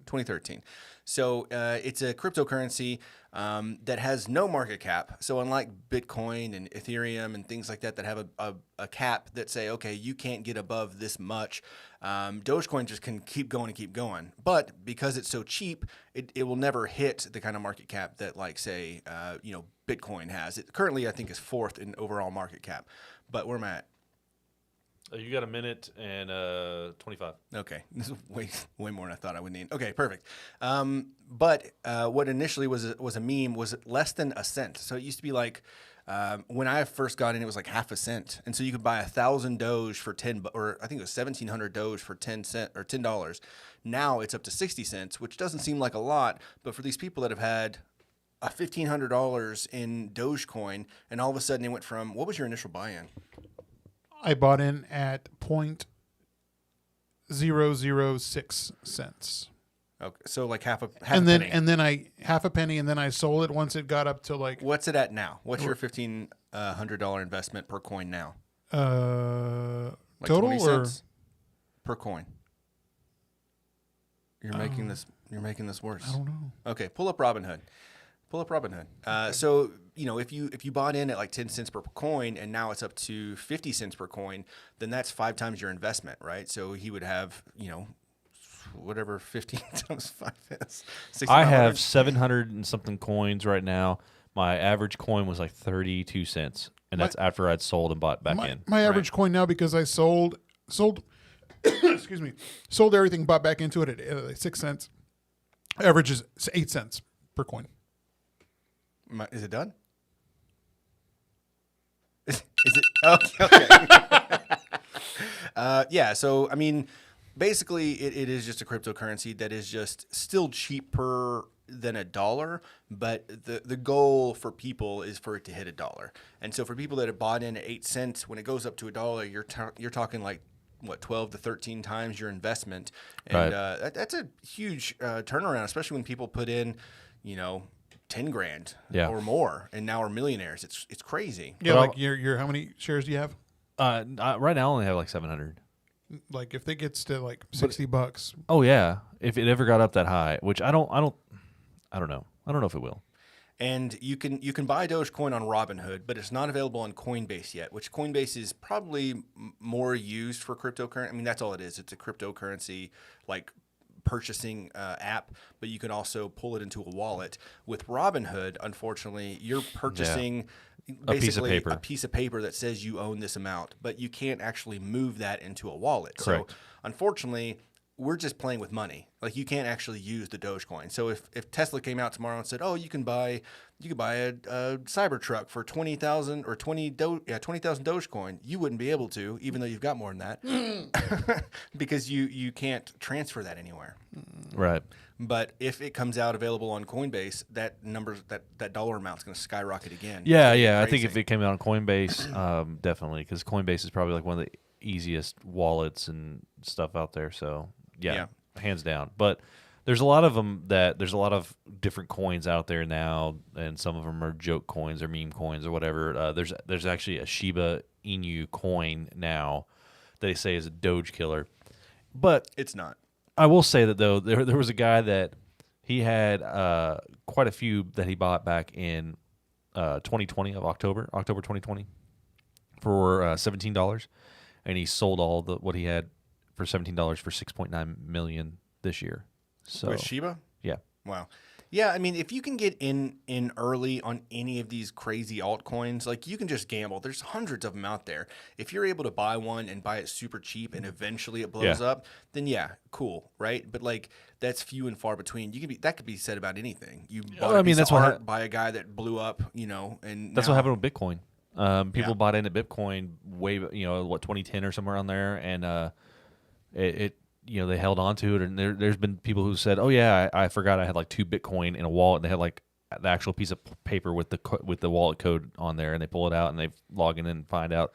2013. So it's a cryptocurrency that has no market cap. So unlike Bitcoin and Ethereum and things like that that have a cap that say, okay, you can't get above this much, Dogecoin just can keep going and keep going. But because it's so cheap, it will never hit the kind of market cap that, like, say, Bitcoin has. It currently, I think, is 4th in overall market cap. But where am I at? You got a minute and 25. Okay, this is way more than I thought I would need. Okay, perfect. But what initially was a meme was less than a cent. So it used to be like when I first got in, it was like half a cent, and so you could buy 1,000 Doge for or I think it was 1,700 Doge for $10. Now it's up to 60 cents, which doesn't seem like a lot, but for these people that have had $1,500 in Dogecoin, and all of a sudden it went from, what was your initial buy-in? I bought in at 0.006 cents. Okay, so like half a Then penny. I half a penny, and then I sold it once it got up to like What's it at now? What's your $1,500 investment per coin now? Like total 20 or cents per coin. You're making this worse. I don't know. Okay, pull up Robinhood. So if you bought in at like 10 cents per coin and now it's up to 50 cents per coin, then that's 5 times your investment, right? So he would have whatever 15 times 5 is. I have 700 and something coins right now. My average coin was like 32 cents, and that's after I'd sold and bought back in. My average coin now, because I sold excuse me, sold everything, bought back into it at 6 cents. Average is 8 cents per coin. Is it done? Is it? Okay. Yeah. So I mean, basically, it is just a cryptocurrency that is just still cheaper than $1, but the goal for people is for it to hit $1. And so for people that have bought in at 8 cents, when it goes up to $1, you're talking like what, 12 to 13 times your investment, and Right. That's a huge turnaround, especially when people put in, 10 grand Yeah. or more, and now are millionaires. It's crazy. Yeah, Well- like your how many shares do you have? Right now I only have like 700. Like if it gets to like $60. Oh yeah, if it ever got up that high, which I don't know. I don't know if it will. And you can buy Dogecoin on Robinhood, but it's not available on Coinbase yet, which Coinbase is probably more used for cryptocurrency. I mean, that's all it is. It's a cryptocurrency like purchasing app, but you can also pull it into a wallet. With Robinhood, unfortunately, you're purchasing basically a piece of paper that says you own this amount, but you can't actually move that into a wallet. Correct. So unfortunately, we're just playing with money. Like you can't actually use the Dogecoin. So if Tesla came out tomorrow and said, "Oh, you could buy a Cybertruck for 20,000 or 20,000 Dogecoin," you wouldn't be able to, even though you've got more than that, because you can't transfer that anywhere. Right. But if it comes out available on Coinbase, that dollar amount is going to skyrocket again. Yeah. I think if it came out on Coinbase, definitely, because Coinbase is probably like one of the easiest wallets and stuff out there. So yeah, hands down. But there's a lot of them there's a lot of different coins out there now, and some of them are joke coins or meme coins or whatever. There's actually a Shiba Inu coin now that they say is a Doge killer, but it's not. I will say that though there was a guy that he had quite a few that he bought back in 2020 of October 2020 for $17, and he sold all what he had for $17 for $6.9 million this year. So with Shiba? Yeah. Wow. Yeah, I mean, if you can get in early on any of these crazy altcoins, like you can just gamble. There's hundreds of them out there. If you're able to buy one and buy it super cheap and eventually it blows up, then yeah, cool, right? But like that's few and far between. That could be said about anything. You bought a piece of art by a guy that blew up, and that's what happened with Bitcoin. People bought into Bitcoin way, 2010 or somewhere on there, and they held on to it, and there's been people who said, "Oh yeah, I forgot I had like 2 Bitcoin in a wallet." And they had like the actual piece of paper with the wallet code on there, and they pull it out and they log in and find out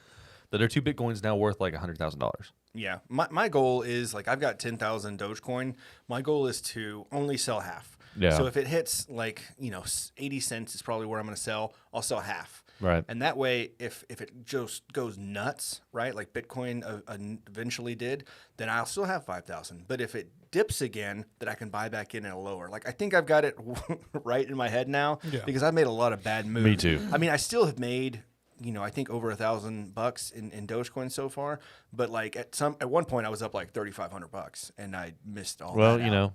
that their 2 Bitcoins now worth like $100,000. Yeah, my goal is like I've got 10,000 Dogecoin. My goal is to only sell half. Yeah. So if it hits like 80 cents is probably where I'm going to sell. I'll sell half. Right. And that way, if it just goes nuts, right, like Bitcoin eventually did, then I'll still have 5,000. But if it dips again, then I can buy back in at a lower. Like I think I've got it right in my head now because I've made a lot of bad moves. Me too. I mean, I still have made, I think over $1,000 in Dogecoin so far. But like at one point I was up like $3,500 and I missed all. Well, that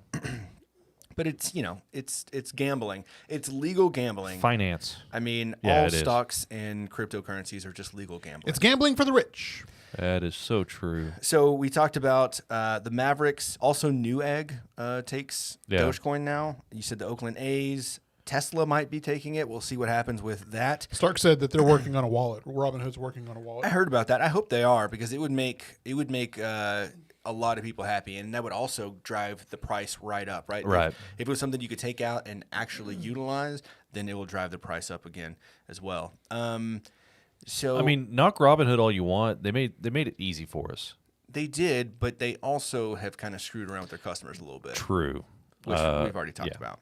But it's it's gambling. It's legal gambling. Finance. I mean, all stocks and cryptocurrencies are just legal gambling. It's gambling for the rich. That is so true. So we talked about the Mavericks. Also, Newegg takes Dogecoin now. You said the Oakland A's. Tesla might be taking it. We'll see what happens with that. Stark said that they're working on a wallet. Robinhood's working on a wallet. I heard about that. I hope they are because it would make a lot of people happy, and that would also drive the price right up, right? Right. If it was something you could take out and actually utilize, then it will drive the price up again as well. So I mean, knock Robinhood all you want. They made it easy for us. They did, but they also have kind of screwed around with their customers a little bit. True. Which we've already talked about.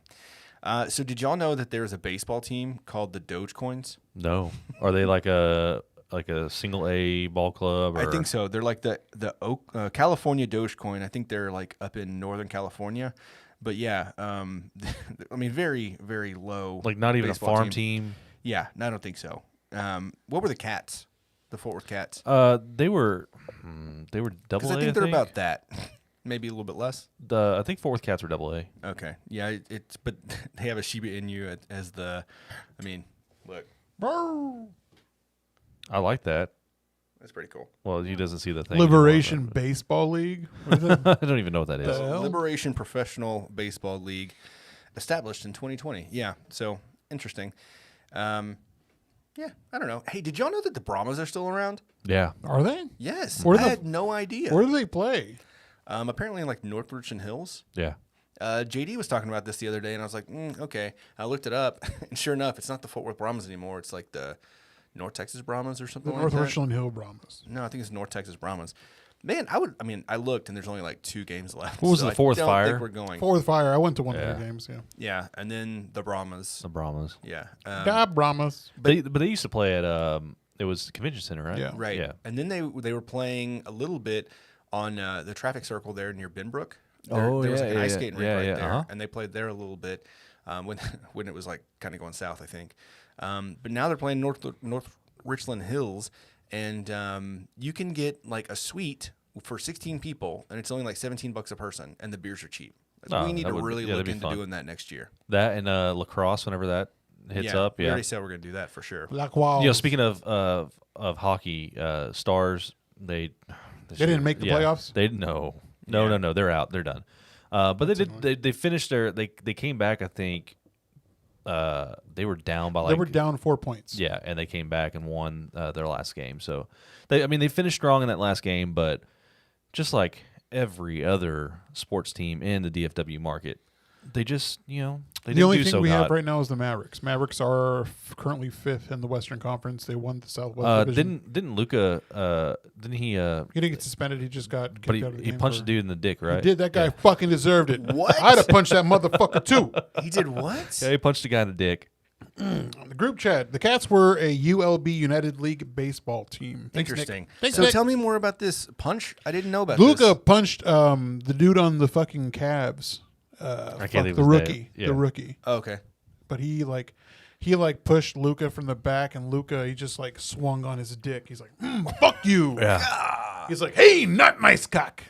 So did y'all know that there's a baseball team called the Dogecoins? No. Are they like a single A ball club? Or? I think so. They're like the California Dogecoin. I think they're like up in Northern California. But yeah, I mean, very, very low. Like not even a farm team? Yeah, I don't think so. What were the Cats? The Fort Worth Cats? They were double A, I think they're about that. Maybe a little bit less. I think Fort Worth Cats were double A. Okay. Yeah, but they have a Shiba Inu as the, I mean, look. I like that. That's pretty cool. Well, he doesn't see the thing. Liberation anymore, Baseball League. I don't even know what that is. Liberation Professional Baseball League, established in 2020. Yeah, so interesting. Yeah, I don't know. Hey, did y'all know that the Brahmas are still around? Yeah. Are they? Yes. I had no idea. Where do they play? Apparently in like North Richland Hills. Yeah. JD was talking about this the other day, and I was like, okay. I looked it up, and sure enough, it's not the Fort Worth Brahmas anymore. It's like the North Texas Brahmas or something like that. North Richland Hill Brahmas. No, I think it's North Texas Brahmas. Man, I looked, and there's only like 2 games left. What was the Fort Worth Fire? I don't think we're going. Fort Worth Fire. I went to one of their games, Yeah, and then the Brahmas. The Brahmas. Yeah. Brahmas. But they used to play at It was the convention center, right? Yeah. Right. Yeah. And then they were playing a little bit on the traffic circle there near Benbrook. Oh, there was yeah, like an yeah, ice yeah. skating rink Yeah, right yeah, there, uh-huh. and they played there a little bit when it was like kind of going south, I think. But now they're playing North Richland Hills, and you can get like a suite for 16 people, and it's only like $17 a person, and the beers are cheap. Oh, We need that to would- really yeah, look that'd be into fun. doing that next year. That and lacrosse, whenever that hits up. We Yeah. already said we're going to do that for sure. Black Walls. You know, speaking of hockey, Stars, they didn't make the playoffs? They no, they're out. They're done. But they finished they came back. I think they were down by they were down 4 points. Yeah, and they came back and won their last game. So they finished strong in that last game, but just like every other sports team in the DFW market, they just they The didn't only do thing so we hot. have right now is the Mavericks. Mavericks are currently 5th in the Western Conference. They won the Southwest Division. Didn't Luka? Didn't he? He didn't get suspended. He just got kicked But out of the he game. punched a dude in the dick, right? He did. That guy fucking deserved it. What? I'd have punched that motherfucker too. He did what? Yeah, he punched a guy in the dick. On the group chat, the Cats were a ULB United League baseball team. Thanks, Nick. Interesting. Thanks, So Nick. tell me more about this punch. I didn't know about Luka this. punched the dude on the fucking Cavs. I can't think The of his rookie. name. Yeah. The rookie. Oh, okay. But he pushed Luka from the back, and Luka, he just like swung on his dick. He's like, fuck you. Yeah. He's like, hey, not nice cock.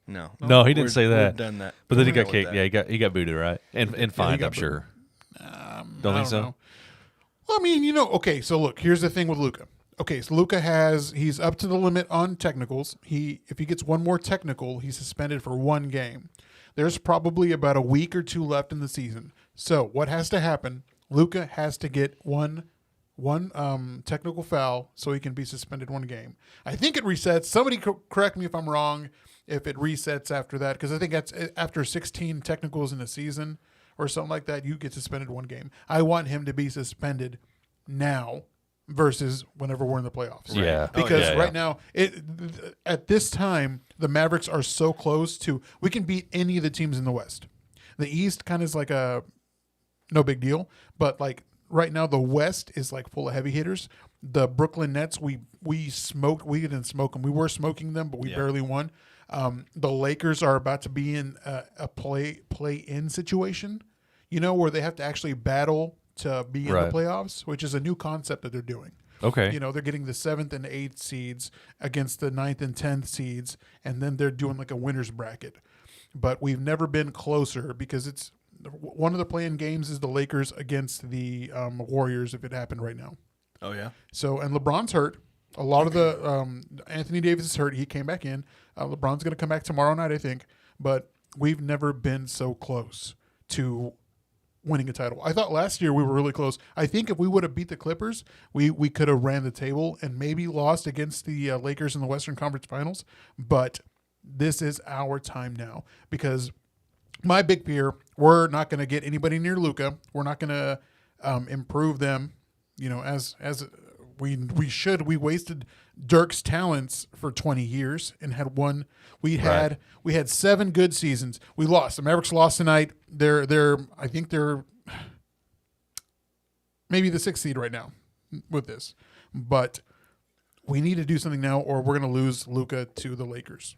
No. No, he didn't We're- say that. We've done that. But then he We're got done with kicked. that. Yeah, he got booted, right? And fined, got I'm sure. Don't I think so. know. Well, I mean, okay, so look, here's the thing with Luka. Okay, so Luka he's up to the limit on technicals. If he gets one more technical, he's suspended for one game. There's probably about a week or two left in the season. So what has to happen? Luka has to get one technical foul so he can be suspended one game. I think it resets. Somebody correct me if I'm wrong. If it resets after that, because I think that's after 16 technicals in a season or something like that, you get suspended one game. I want him to be suspended now versus whenever we're in the playoffs. Yeah. Because Oh, yeah, right now, at this time, the Mavericks are so close to, we can beat any of the teams in the West. The East kind of is like a no big deal, but like right now, the West is like full of heavy hitters. The Brooklyn Nets, we didn't smoke them. We were smoking them, but we barely won. The Lakers are about to be in a play-in situation, where they have to actually battle to be in the playoffs, which is a new concept that they're doing. Okay. They're getting the 7th and 8th seeds against the 9th and 10th seeds, and then they're doing like a winner's bracket. But we've never been closer because it's one of the play-in games is the Lakers against the Warriors if it happened right now. Oh, yeah? So, and LeBron's hurt. A lot of the Anthony Davis is hurt. He came back in. LeBron's going to come back tomorrow night, I think. But we've never been so close to winning a title. I thought last year we were really close. I think if we would have beat the Clippers, we could have ran the table and maybe lost against the Lakers in the Western Conference Finals. But this is our time now because my big fear, we're not going to get anybody near Luka. We're not going to improve them, as we should. We wasted Dirk's talents for 20 years and had one. We had 7 good seasons. We lost. The Mavericks lost tonight. I think they're maybe the 6th seed right now with this. But we need to do something now or we're going to lose Luka to the Lakers.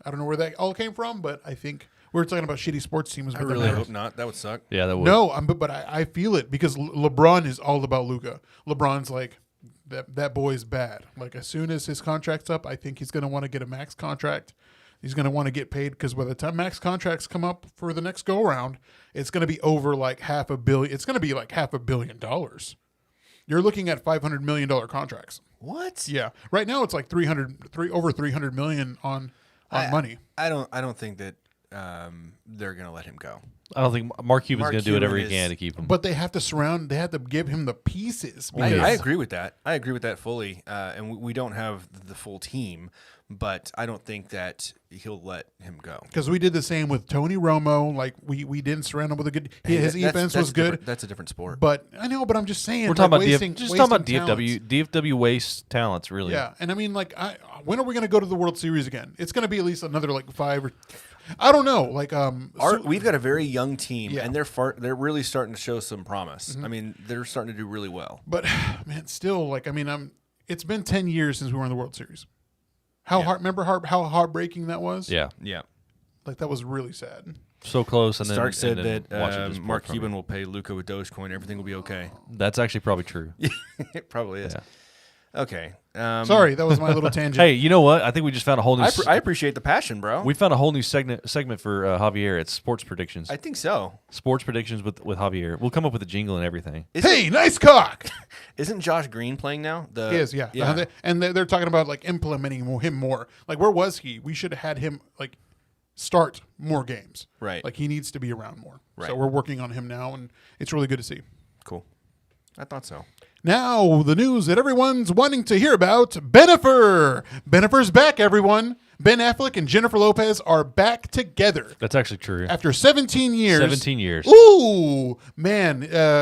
I don't know where that all came from, but I think we were talking about shitty sports teams. I really hope not. That would suck. Yeah, that would. No, but I feel it because LeBron is all about Luka. LeBron's like, that boy's bad. Like as soon as his contract's up, I think he's going to want to get a max contract. He's going to want to get paid because by the time max contracts come up for the next go around, it's going to be over like $500 million. It's going to be like $500 million. You're looking at $500 million contracts. What? Yeah. Right now it's like over $300 million on money. I don't think that they're going to let him go. I don't think Mark Cuban's Mark going to do whatever he Cuban can to keep him. But they have to give him the pieces. I Because agree with that. I agree with that fully. And we don't have the full team, but I don't think that he'll let him go. Because we did the same with Tony Romo. Like we didn't surround him with a good. His defense was good. That's a different sport. But I know. But I'm just saying. We're talking like, about wasting DFW. DFW wastes talents, really. Yeah, and I mean, like, when are we going to go to the World Series again? It's going to be at least another like 5 or I don't know. Like we've got a very young team, Yeah. and they're really starting to show some promise. I mean, they're starting to do really well. But man, still, like, I mean, it's been 10 years since we were in the World Series. Remember how heartbreaking that was? Yeah. Yeah. Like, that was really sad. So close. And then Stark said and then watch it that just pour Mark from Cuban it. will pay Luca with Dogecoin. Everything will be okay. That's actually probably true. It probably is. Yeah. Okay. Sorry, that was my little tangent. Hey, you know what? I think we just found a whole new. I appreciate the passion, bro. We found a whole new segment for Javier. It's sports predictions. I think so. Sports predictions with Javier. We'll come up with a jingle and everything. Hey, nice cock! Isn't Josh Green playing now? He is, yeah. And they're talking about, like, implementing him more. Like, where was he? We should have had him, like, start more games. Right. Like, he needs to be around more. Right. So we're working on him now, and it's really good to see. Cool. I thought so. Now, the news that everyone's wanting to hear about, Bennifer. Bennifer's back, everyone. Ben Affleck and Jennifer Lopez are back together That's actually true. after 17 years. 17 years. Ooh, man.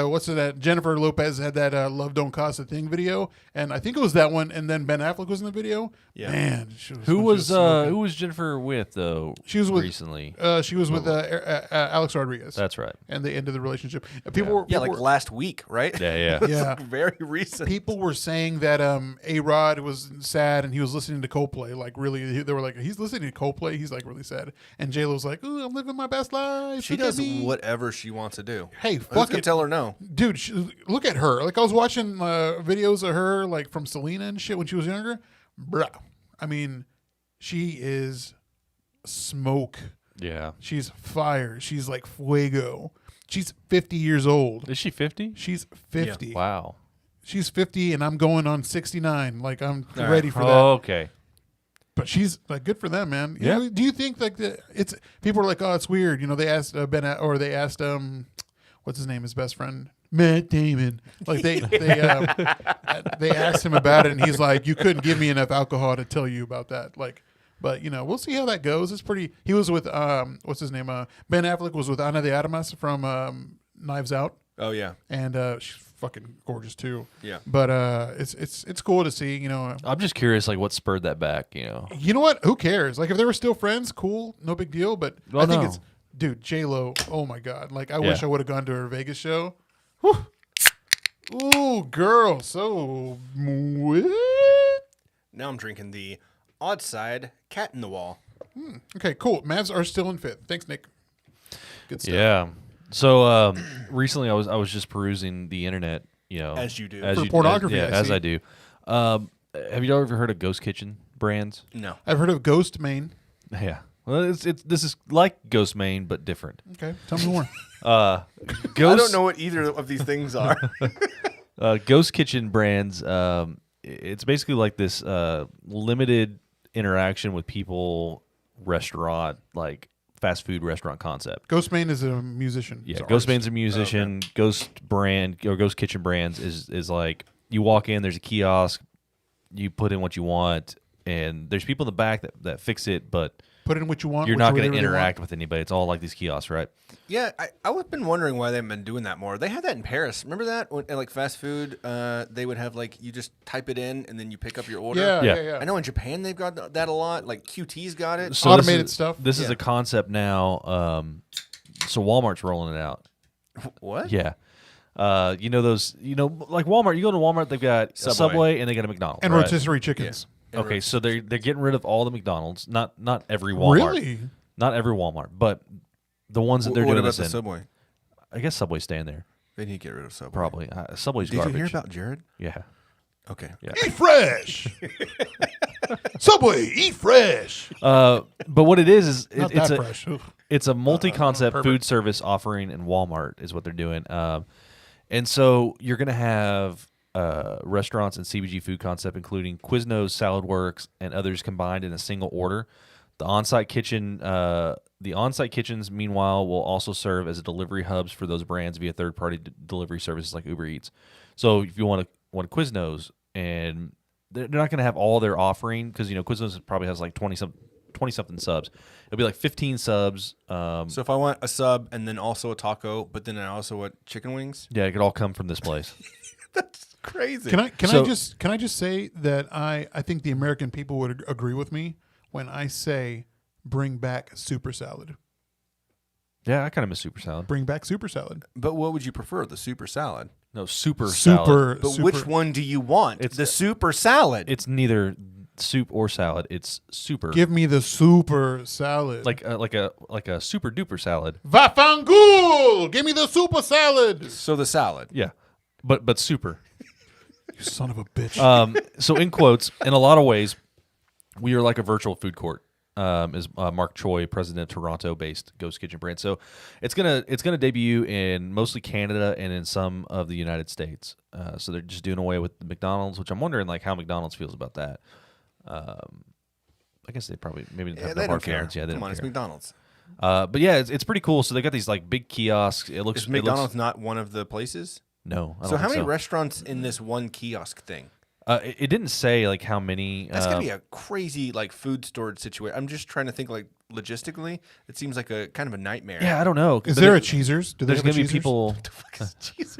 What's that? Jennifer Lopez had that Love Don't Cost a Thing video, and I think it was that one, and then Ben Affleck was in the video. Yeah. Man. Who was Jennifer with though? She was with recently. She was with Alex Rodriguez. That's right. And they ended the relationship. People Yeah, were, like last week, right? Yeah, yeah. yeah. Very recent. People were saying that A-Rod was sad and he was listening to Coldplay. Like, really, they were like, he's listening to Coldplay. He's like really sad. And J-Lo was like, "Ooh, I'm living my best life. She Look at does me." whatever she wants to do. Hey, Who's fuck gonna it. tell her no? Dude, look at her. Like, I was watching videos of her, like, from Selena and shit when she was younger. Bruh. I mean, she is smoke. Yeah. She's fire. She's like fuego. She's 50 years old. Is she 50? She's 50. Yeah. Wow. She's 50 and I'm going on 69. Like, I'm All ready for that. Okay. But she's like, good for them, man. You Yeah. know, do you think like it's people are like, oh, it's weird. You know, they asked they asked what's his name, his best friend, Matt Damon. Like they asked him about it, and he's like, you couldn't give me enough alcohol to tell you about that. Like, but you know, we'll see how that goes. It's pretty. He was with what's his name? Ben Affleck was with Ana de Armas from Knives Out, Oh yeah. and she's fucking gorgeous too. Yeah. But it's cool to see. You know. I'm just curious, like, what spurred that back? You know. You know what? Who cares? Like, if they were still friends, cool, no big deal. But Well, I think no. it's, dude, J-Lo, oh my God. Like, I wish Yeah. I would have gone to her Vegas show. Whew. Ooh, girl, so what? Now I'm drinking the Odd Side Cat in the Wall. Okay, cool. Mavs are still in fifth. Thanks, Nick. Good stuff. Yeah. So recently, I was just perusing the internet. You know, As you do. For pornography, yeah, I as see. I do. Have you ever heard of Ghost Kitchen brands? No. I've heard of Ghost Main. Yeah. Well, this is like Ghost Main but different. Okay, tell me more. Ghost, I don't know what either of these things are. Ghost Kitchen brands. It's basically like this limited interaction with people restaurant, like fast food restaurant concept. Ghost Main is a musician. Yeah, He's an Ghost artist. Main's a musician. Ghost brand or Ghost Kitchen brands is like you walk in, there's a kiosk, you put in what you want, and there's people in the back that fix it, but Put in what you want. you're not going going to to interact with anybody. It's all like these kiosks, right? Yeah, I've been wondering why they haven't been doing that more. They had that in Paris. Remember that? When, at, like fast food, they would have like you just type it in and then you pick up your order. Yeah. I know in Japan they've got that a lot. Like QT's got it. So Automated this is, stuff? This is Yeah. a concept now. So Walmart's rolling it out. What? Yeah. You know those, like Walmart, you go to Walmart, they've got a Subway. Subway and they got a McDonald's. And right? rotisserie chickens. Okay, so they're getting rid of all the McDonald's, not every Walmart. Really? Not every Walmart, but the ones that they're What doing about this the in. Subway? I guess Subway's staying there. They need to get rid of Subway. Probably. Subway's Did garbage. you hear about Jared? Yeah. Okay. Yeah. Eat fresh. Subway, eat fresh. But what it is Not it's that a fresh. Ugh. it's a multi-concept pervert. food service offering in Walmart is what they're doing. And so you're going to have restaurants and CBG food concept, including Quiznos, Salad Works, and others combined in a single order. The on-site kitchens, meanwhile, will also serve as delivery hubs for those brands via third-party delivery services like Uber Eats. So if you want a Quiznos, and they're not going to have all their offering because Quiznos probably has like 20 something subs. It'll be like 15 subs. So if I want a sub and then also a taco, but then I also want chicken wings, Yeah, it could all come from this place. that's crazy. Can I So- just say that I think the American people would agree with me when I say bring back super salad. Yeah, I kind of miss super salad. Bring back super salad. But what would you prefer, the soup or salad? No, super salad. But super. which one do you want? It's the soup or salad? It's neither soup or salad. It's super. Give me the super salad. like a super duper salad. Vafangul! Give me the super salad. So the salad. Yeah, but super. You son of a bitch. So in quotes, in a lot of ways, we are like a virtual food court. Is Mark Choi, president of Toronto-based Ghost Kitchen brand. So it's gonna debut in mostly Canada and in some of the United States. So they're just doing away with the McDonald's, which I'm wondering like how McDonald's feels about that. I guess they probably maybe have they no don't hard care. feelings. Yeah, they Come don't on, it's care. McDonald's. But yeah, it's pretty cool. So they got these like big kiosks. It looks Is McDonald's not one of the places? No. I So don't how think many restaurants in this one kiosk thing? It didn't say like how many. That's gonna be a crazy like food storage situation. I'm just trying to think like logistically. It seems like a kind of a nightmare. Yeah, I don't know. Is But there a Cheezers? Do they There's have a gonna be Cheezers? people.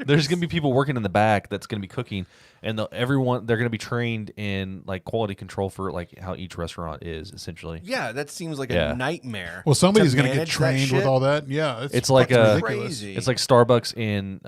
There's gonna be people working in the back that's gonna be cooking, and they're gonna be trained in like quality control for like how each restaurant is essentially. Yeah, that seems like Yeah. a nightmare. Well, somebody's going to get manage that trained with shit. all that. Yeah. It's like fucking a- ridiculous. Crazy. It's like Starbucks in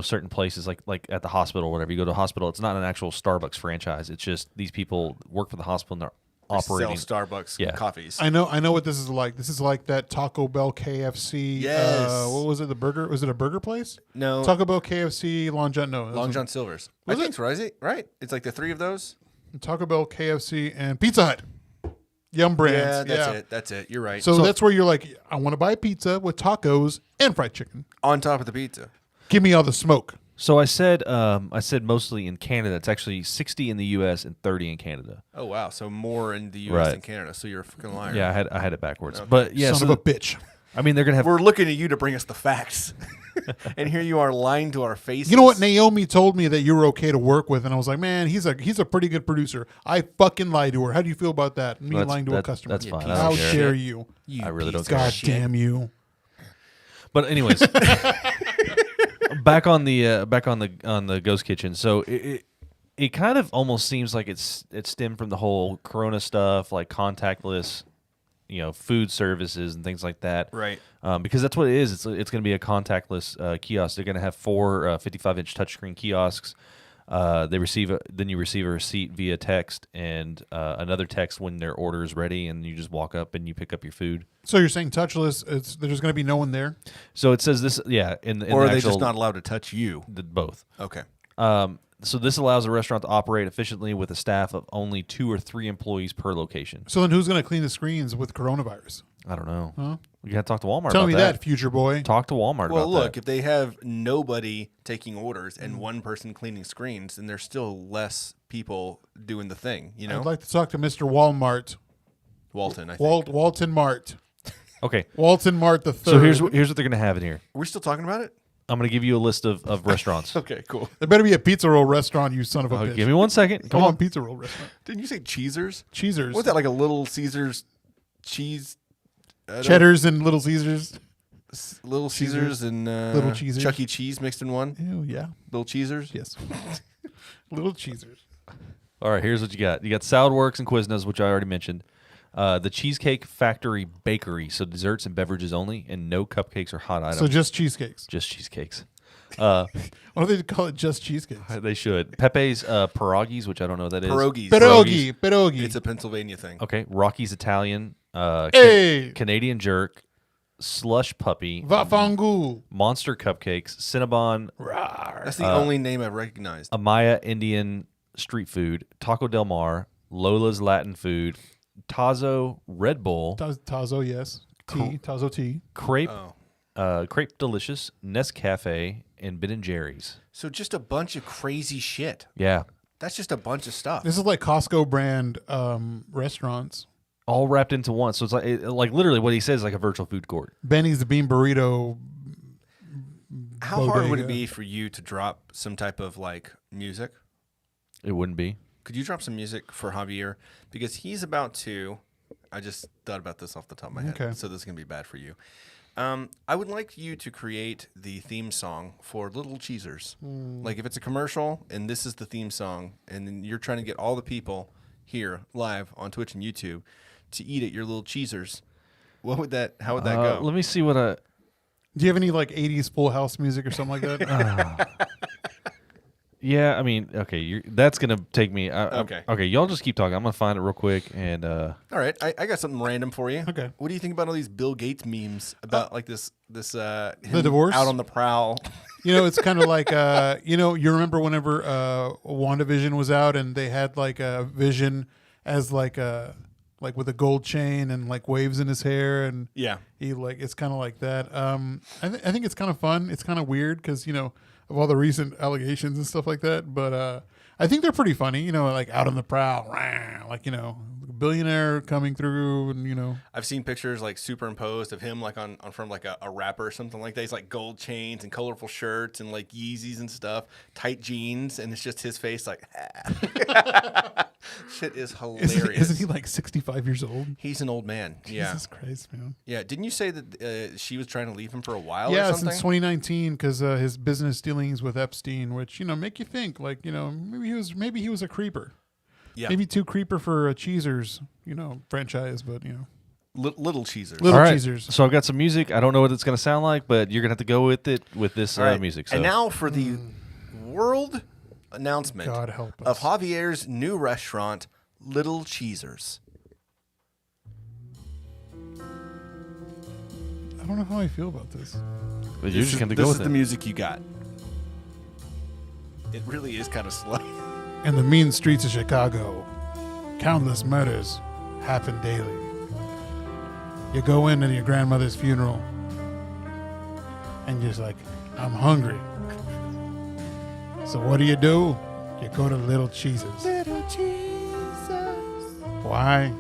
certain places like at the hospital or whatever. You go to a hospital, it's not an actual Starbucks franchise. It's just these people work for the hospital and they're operating. Sell Starbucks Yeah. coffees. I know what this is like. This is like that Taco Bell KFC. Yes. What was it? The burger? Was it a burger place? No, Taco Bell KFC, Long John. No. it Long was John Silver's. Was I think so, right? It's like the three of those. Taco Bell, KFC, and Pizza Hut. Yum brands. Yeah, that's it. You're right. So that's where you're like, I want to buy pizza with tacos and fried chicken. on top of the pizza. Give me all the smoke. So I said mostly in Canada. It's actually 60 in the U.S. and 30 in Canada. Oh wow, so more in the U.S. Right. than Canada. So you're a fucking liar. Yeah, I had it backwards. But yeah, Son so of a bitch. I mean they're gonna have We're looking at you to bring us the facts, and here you are lying to our faces. You know what? Naomi told me that you were okay to work with, and I was like, man, he's a pretty good producer. I fucking lied to her. How do you feel about that? Me That's- lying to a that- customer. that's fine. I How don't care. dare you? You I really piece don't care. of God shit. damn you. But anyways, back on the Ghost Kitchen. So it kind of almost seems like it stemmed from the whole Corona stuff, like contactless, food services and things like that. Right. Because that's what it is. It's going to be a contactless kiosk. They're going to have 4 55-inch touchscreen kiosks. Then you receive a receipt via text and another text when their order is ready, and you just walk up and you pick up your food. So you're saying touchless? There's going to be no one there. So it says this, yeah. In Or are the they actual, just not allowed to touch you? both. Okay. So this allows a restaurant to operate efficiently with a staff of only 2 or 3 employees per location. So then who's going to clean the screens with coronavirus? I don't know. Huh? We got to talk to Walmart Tell about me that, future boy. Talk to Walmart Well, about look, that. if they have nobody taking orders and one person cleaning screens, then there's still less people doing the thing. You know, I'd like to talk to Mr. Walmart. Walton. I think. Walton Mart. Okay. Walton Mart the third. So here's what they're going to have in here. Are we still talking about it? I'm going to give you a list of restaurants. Okay, cool. There better be a pizza roll restaurant, you son of a bitch. Give me 1 second. Come I on. want pizza roll restaurant. Didn't you say Cheezers? Cheezers. What's that, like a Little Caesars cheese? Cheddars and Little Caesars. Little Caesars and Little Cheezers. Chuck E. Cheese mixed in one? Ew, yeah. Little Cheezers? Yes. Little Cheezers. All right, here's what you got. You got Salad Works and Quiznos, which I already mentioned. The Cheesecake Factory Bakery, so desserts and beverages only, and no cupcakes or hot items. So just cheesecakes. just cheesecakes. Why don't they call it just cheesecakes? They should. Pepe's Pierogies, which I don't know what that is. Pierogies. Pierogi. It's a Pennsylvania thing. Okay, Rocky's Italian. Hey! Canadian Jerk. Slush Puppy. Vafangul. Monster Cupcakes. Cinnabon. That's the only name I've recognized. Amaya Indian Street Food. Taco Del Mar. Lola's Latin Food. Tazo Red Bull. Tazo, yes. Tea. Tazo tea. Crepe. Oh. Crepe Delicious. Nescafe. And Ben & Jerry's. So just a bunch of crazy shit. Yeah. That's just a bunch of stuff. This is like Costco brand restaurants. All wrapped into one. So it's like literally what he says is like a virtual food court. Benny's the Bean Burrito. How hard would it bodega. be for you to drop some type of like music? It wouldn't be. Could you drop some music for Javier? Because he's about to. I just thought about this off the top of my head. Okay. So this is going to be bad for you. I would like you to create the theme song for Little Cheezers. Like if it's a commercial and this is the theme song, and then you're trying to get all the people here live on Twitch and YouTube to eat at your Little Cheezers. What would that? How would that go? Let me see what I. Do you have any like 80s Full House music or something like that? Yeah, I mean, okay, that's gonna take me. Okay. Okay, y'all just keep talking. I'm gonna find it real quick and. All right, I got something random for you. Okay. What do you think about all these Bill Gates memes about like this the him divorce out on the prowl? It's kind of like you remember whenever WandaVision was out and they had like a Vision as like with a gold chain and like waves in his hair and Yeah. he like it's kind of like that. I think it's kind of fun. It's kind of weird because of all the recent allegations and stuff like that. But I think they're pretty funny. Like out on the prowl, like billionaire coming through, and I've seen pictures like superimposed of him like on from like a rapper or something like that. He's like gold chains and colorful shirts and like Yeezys and stuff, tight jeans, and it's just his face like. Shit is hilarious. Isn't he like 65 years old? He's an old man. Yeah. Jesus Christ, man. Yeah. Didn't you say that she was trying to leave him for a while? Yeah, or something? since 2019, because his business dealings with Epstein, which make you think like maybe he was a creeper. Yeah. Maybe too creeper for a Cheezers franchise, but Little Cheezers. Little All right, Cheezers. so I've got some music. I don't know what it's gonna sound like, but you're gonna have to go with it with this All right. music. So. And now for the world announcement God help of us. Javier's new restaurant, Little Cheezers. I don't know how I feel about this. But you're just gonna This go is with the it. music you got. It really is kind of slow. In the mean streets of Chicago, countless murders happen daily. You go into your grandmother's funeral, and you're just like, I'm hungry. So what do? You go to Little Cheezers. Little Cheezers. Why?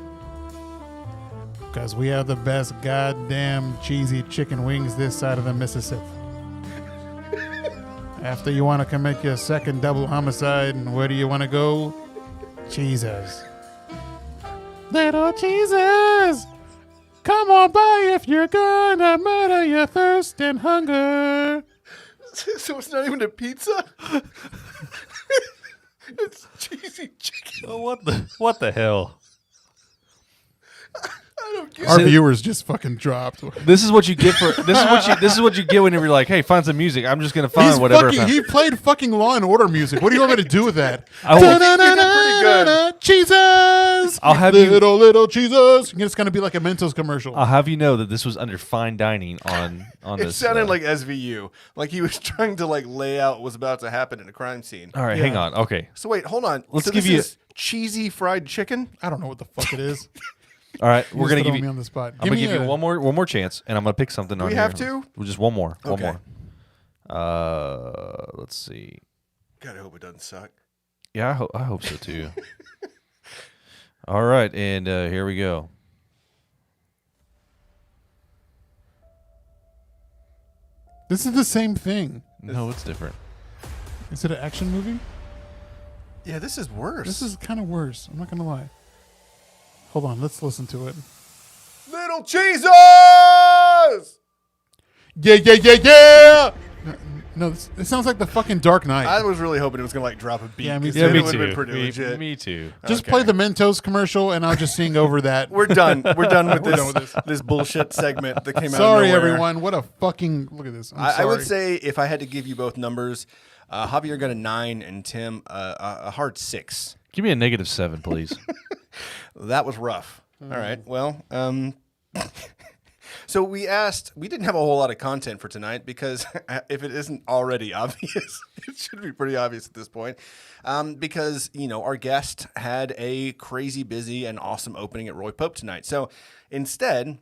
Because we have the best goddamn cheesy chicken wings this side of the Mississippi. After you want to commit your second double homicide, and where do you want to go? Cheezers. Little Cheezers! Come on by if you're gonna murder your thirst and hunger. So it's not even a pizza? It's cheesy chicken. Oh, what the hell? I don't get Our it. viewers just fucking dropped. This is what you get for this is what you get whenever you're like, hey, find some music. I'm just gonna find whatever. He played fucking Law and Order music. What do you want me to do with that? I will- You did pretty Cheezers! I'll have you- little Cheezers. It's gonna be like a Mentos commercial. I'll have you know that this was under fine dining on It this. sounded like SVU. Like he was trying to like lay out what was about to happen in a crime scene. All right, Yeah. hang on. Okay, So wait, hold on. Let's so give this you- is cheesy fried chicken? I don't know what the fuck it is. all right. You We're just gonna throw give me you. on the spot. I'm gonna give you one more chance, and I'm gonna pick something on we here. have to? Just one more. One Okay. more. Let's see. God, I hope it doesn't suck. Yeah, I hope so too. All right, and here we go. This is the same thing. No, it's different. Is it an action movie? Yeah, this is worse. This is kind of worse. I'm not gonna lie. Hold on, let's listen to it. Little Cheezers! Yeah. No, it sounds like the fucking Dark Knight. I was really hoping it was gonna like drop a beat. Yeah, me 'cause too. then me it would've too. been pretty legit. Me too. Just Okay. play the Mentos commercial, and I'll just sing over that. We're done. We're done with We're this. done with this. This bullshit segment that came out. Sorry, of nowhere. everyone. What a fucking look at this. I'm I sorry. would say if I had to give you both numbers, Javier got a 9 and Tim a hard 6. Give me a -7, please. That was rough. All right. Well, so we didn't have a whole lot of content for tonight because if it isn't already obvious, it should be pretty obvious at this point. Because, our guest had a crazy busy and awesome opening at Roy Pope tonight. So instead,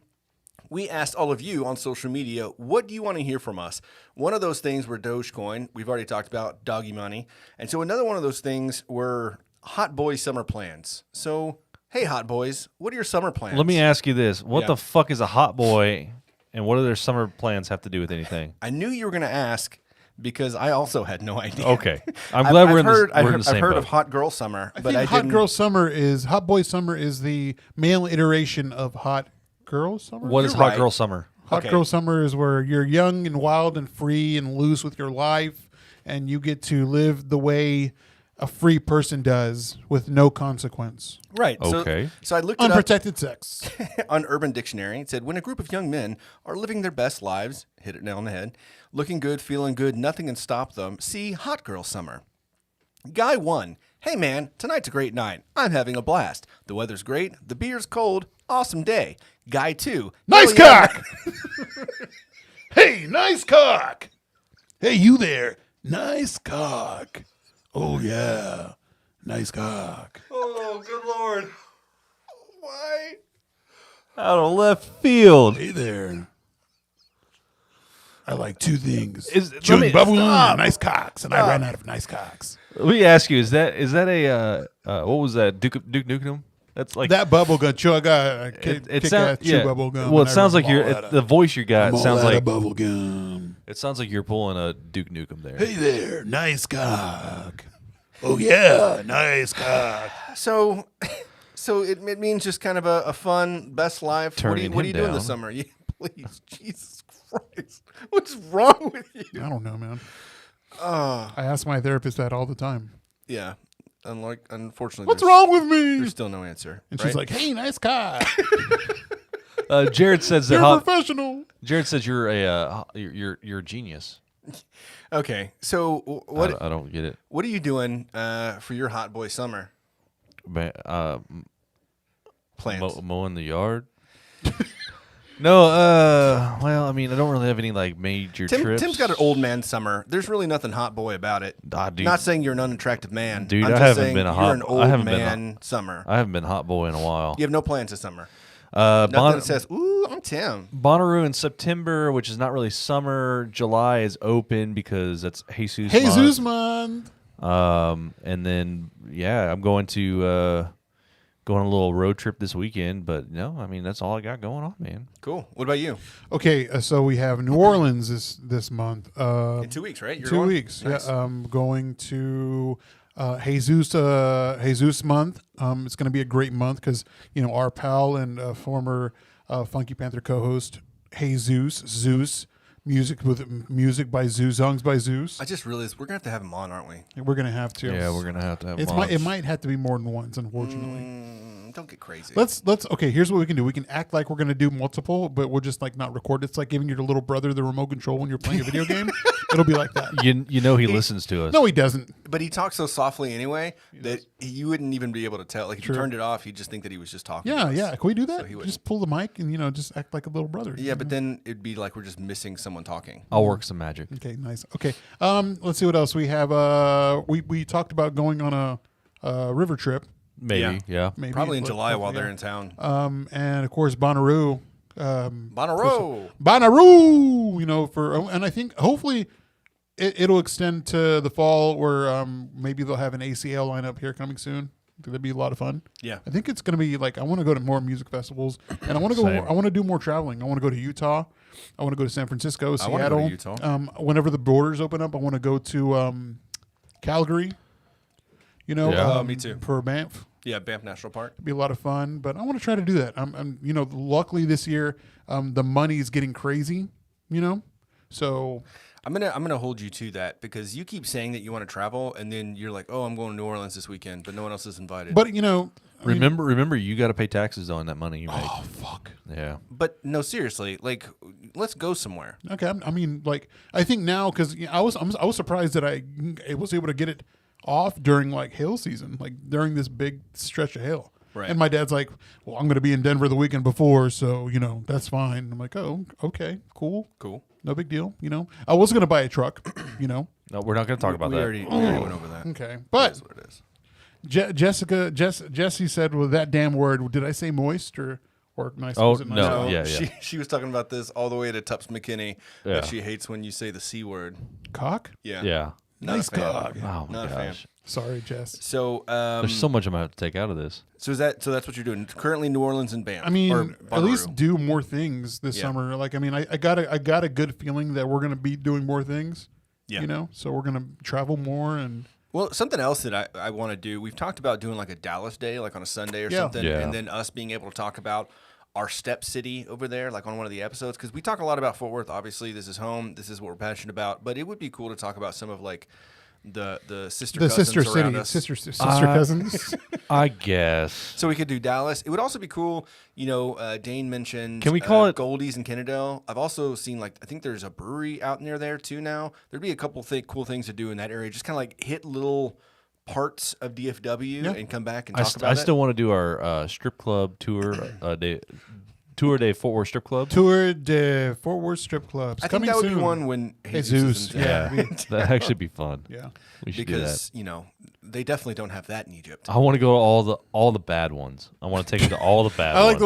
we asked all of you on social media, what do you want to hear from us? One of those things were Dogecoin. We've already talked about doggy money. And so another one of those things were hot boy summer plans. So, hey, hot boys, what are your summer plans? Let me ask you this: what Yeah. the fuck is a hot boy, and what do their summer plans have to do with anything? I knew you were going to ask because I also had no idea. Okay, I'm glad we're in the I've same heard boat. of hot girl summer, I but think I Hot didn't. Hot Boy Summer is the male iteration of Hot Girl Summer. What is You're hot right. girl summer? Hot Okay. Girl Summer is where you're young and wild and free and loose with your life, and you get to live the way a free person does with no consequence. Right. Okay. So I looked it up Unprotected sex. on Urban Dictionary. It said, when a group of young men are living their best lives, hit it nail on the head, looking good, feeling good, nothing can stop them. See Hot Girl Summer. Guy 1. Hey man, tonight's a great night. I'm having a blast. The weather's great. The beer's cold. Awesome day. Guy 2. Nice "Hell yeah." cock. Hey, nice cock. Hey, you there. Nice cock. Oh, yeah. Nice cock. Oh, good Lord. Why? Out of left field. Hey there. I like two things. Let Chewing me- bubble gum stop. and nice cocks. And I ran out of nice cocks. Let me ask you: Is that a what was that? Duke Nukem? That's like That bubble gum. Chew, I got a it sounds chew bubble gum. Well, and it I sounds ran like you're all out of- the voice you got I'm all sounds out of like bubble gum. it sounds like you're pulling a Duke Nukem there. Hey there. Nice cock. Oh, yeah. Nice cock. So it means just kind of a fun best life. Turning What are you him doing this down. summer? Please, Jesus Christ. What's wrong with you? I don't know, man. I ask my therapist that all the time. Yeah. Unfortunately, What's there's- wong with me? There's still no answer. And right? she's like, hey, nice cock. Jared says that You're professional. Jared says you're a genius. okay. So what I don't get it. what are you doing for your hot boy summer plans? Mowing the yard. No, well, I mean, I don't really have any like major trips. Tim's got an old man summer. There's really nothing hot boy about it. Dude, Not saying you're an unattractive man. Dude, I'm I just haven't saying been a you're hot- an I old haven't been a- man summer. I haven't been hot boy in a while. You have no plans this summer. Nothing that says, "Ooh, I'm Tim." Bonnaroo in September, which is not really summer. July is open because that's Jesus. Jesus month. month. And then I'm going to go on a little road trip this weekend. But no, I mean that's all I got going on, man. Cool. What about you? Okay, so we have New Orleans this month. In 2 weeks, right? You're 2 going? weeks. Nice. Yeah, I'm going to Jesus month. It's going to be a great month because our pal and former Funky Panther co-host Zeus, music by Zeus, songs by Zeus. I just realized we're gonna have to have him on, aren't we? We're gonna have to. Yeah, we're gonna have to have. It might have to be more than once, unfortunately. Don't get crazy. Let's okay. Here's what we can do. We can act like we're gonna do multiple, but we'll just like not record. It's like giving your little brother the remote control when you're playing a video game. It'll be like that. You know he listens to us. No, he doesn't. But he talks so softly anyway that you wouldn't even be able to tell. Like if you turned it off, you'd just think that he was just talking. to Yeah, us. yeah. Can we do that? So he wouldn't. Just pull the mic and just act like a little brother. Yeah, but then it'd be like we're just missing someone talking. I'll work some magic. Okay, nice. Okay, let's see what else we have. We talked about going on a river trip. Maybe, yeah. Maybe Probably in Let- July while hopefully, they're yeah. in town. And of course Bonnaroo. Bonnaroo. Bonnaroo. And I think hopefully it'll extend to the fall where maybe they'll have an ACL lineup here coming soon. I think that'd be a lot of fun. Yeah. I think it's going to be like I want to go to more music festivals, and I want to go. Same. I want to do more traveling. I want to go to Utah. I want to go to San Francisco, I wanna go Seattle. to Utah. Whenever the borders open up, I want to go to Calgary. Yeah. Me too. For Banff. Yeah, Banff National Park. It'd be a lot of fun, but I want to try to do that. I'm luckily this year, the money's getting crazy, so I'm gonna hold you to that because you keep saying that you want to travel, and then you're like, "Oh, I'm going to New Orleans this weekend," but no one else is invited. but Remember, you got to pay taxes on that money you make. oh fuck. Yeah. But no, seriously, like, let's go somewhere. Okay, I think now because I was surprised that I was able to get it off during like hail season, like during this big stretch of hail. Right. And my dad's like, "Well, I'm going to be in Denver the weekend before, so that's fine." I'm like, "Oh, okay, cool, no big deal." I was going to buy a truck, No, we're not going to talk about we that. already went over that. Okay, That but is what it is. Jesse said, "Well, that damn word. Did I say moist or nice?" Oh, Was it nice? no. Yeah. She was talking about this all the way to Tupps McKinney. Yeah. That she hates when you say the C word. Cock. Yeah. Yeah. Not Nice a fan. cock. Oh my Not a fan. gosh. Sorry, Jess. So There's so much I'm gonna have to take out of this. so that's what you're doing currently. New Orleans and Banff. I mean, or at least Bonnaroo. do more things this Yeah. summer. Like, I got a good feeling that we're gonna be doing more things. Yeah. So we're gonna travel more and. Well, something else that I want to do. We've talked about doing like a Dallas day, like on a Sunday or Yeah. something, Yeah. and then us being able to talk about our step city over there, like on one of the episodes, because we talk a lot about Fort Worth. Obviously, this is home. This is what we're passionate about. But it would be cool to talk about some of like the sister The cousins sister around city, us. sister cousins. I guess. So we could do Dallas. It would also be cool. Dane mentioned. Can we call it Goldie's in Kennedale? I've also seen I think there's a brewery out near there too now. There'd be a couple cool things to do in that area. Just kind of hit little parts of DFW and come back and talk about I it. still want to do our strip club tour day Fort Worth strip club. Tour de Fort Worth strip clubs. I think Coming that would soon. be one when Jesus. is in Yeah, town. that actually be fun. Yeah. We should Because do that. they definitely don't have that in Egypt. I want to go to all the bad ones. I want to take them to all the bad I like ones. the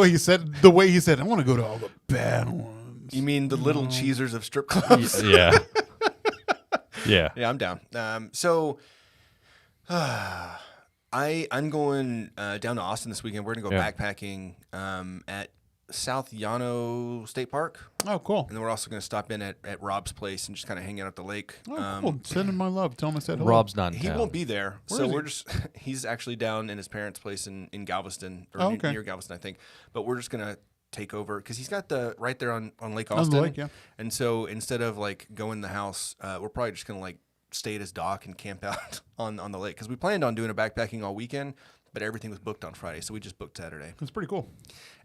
way he said. I want to go to all the bad ones. You mean the little cheesers of strip clubs? Yeah. Yeah. Yeah, I'm down. I'm going down to Austin this weekend. We're gonna go backpacking at South Llano State Park, Oh, cool. and then we're also gonna stop in at Rob's place and just kind of hang out at the lake. Oh, cool. Send him my love. Tell him I said hello. Rob's not in He town. won't be there, Where so is he? we're just he's actually down in his parents' place in Galveston or Oh, okay. near Galveston, I think. But we're just gonna take over because he's got the right there on Lake On Austin. the lake, yeah. And so instead of going in the house, we're probably just gonna stay at his dock and camp out on the lake because we planned on doing a backpacking all weekend, but everything was booked on Friday, so we just booked Saturday. That's pretty cool.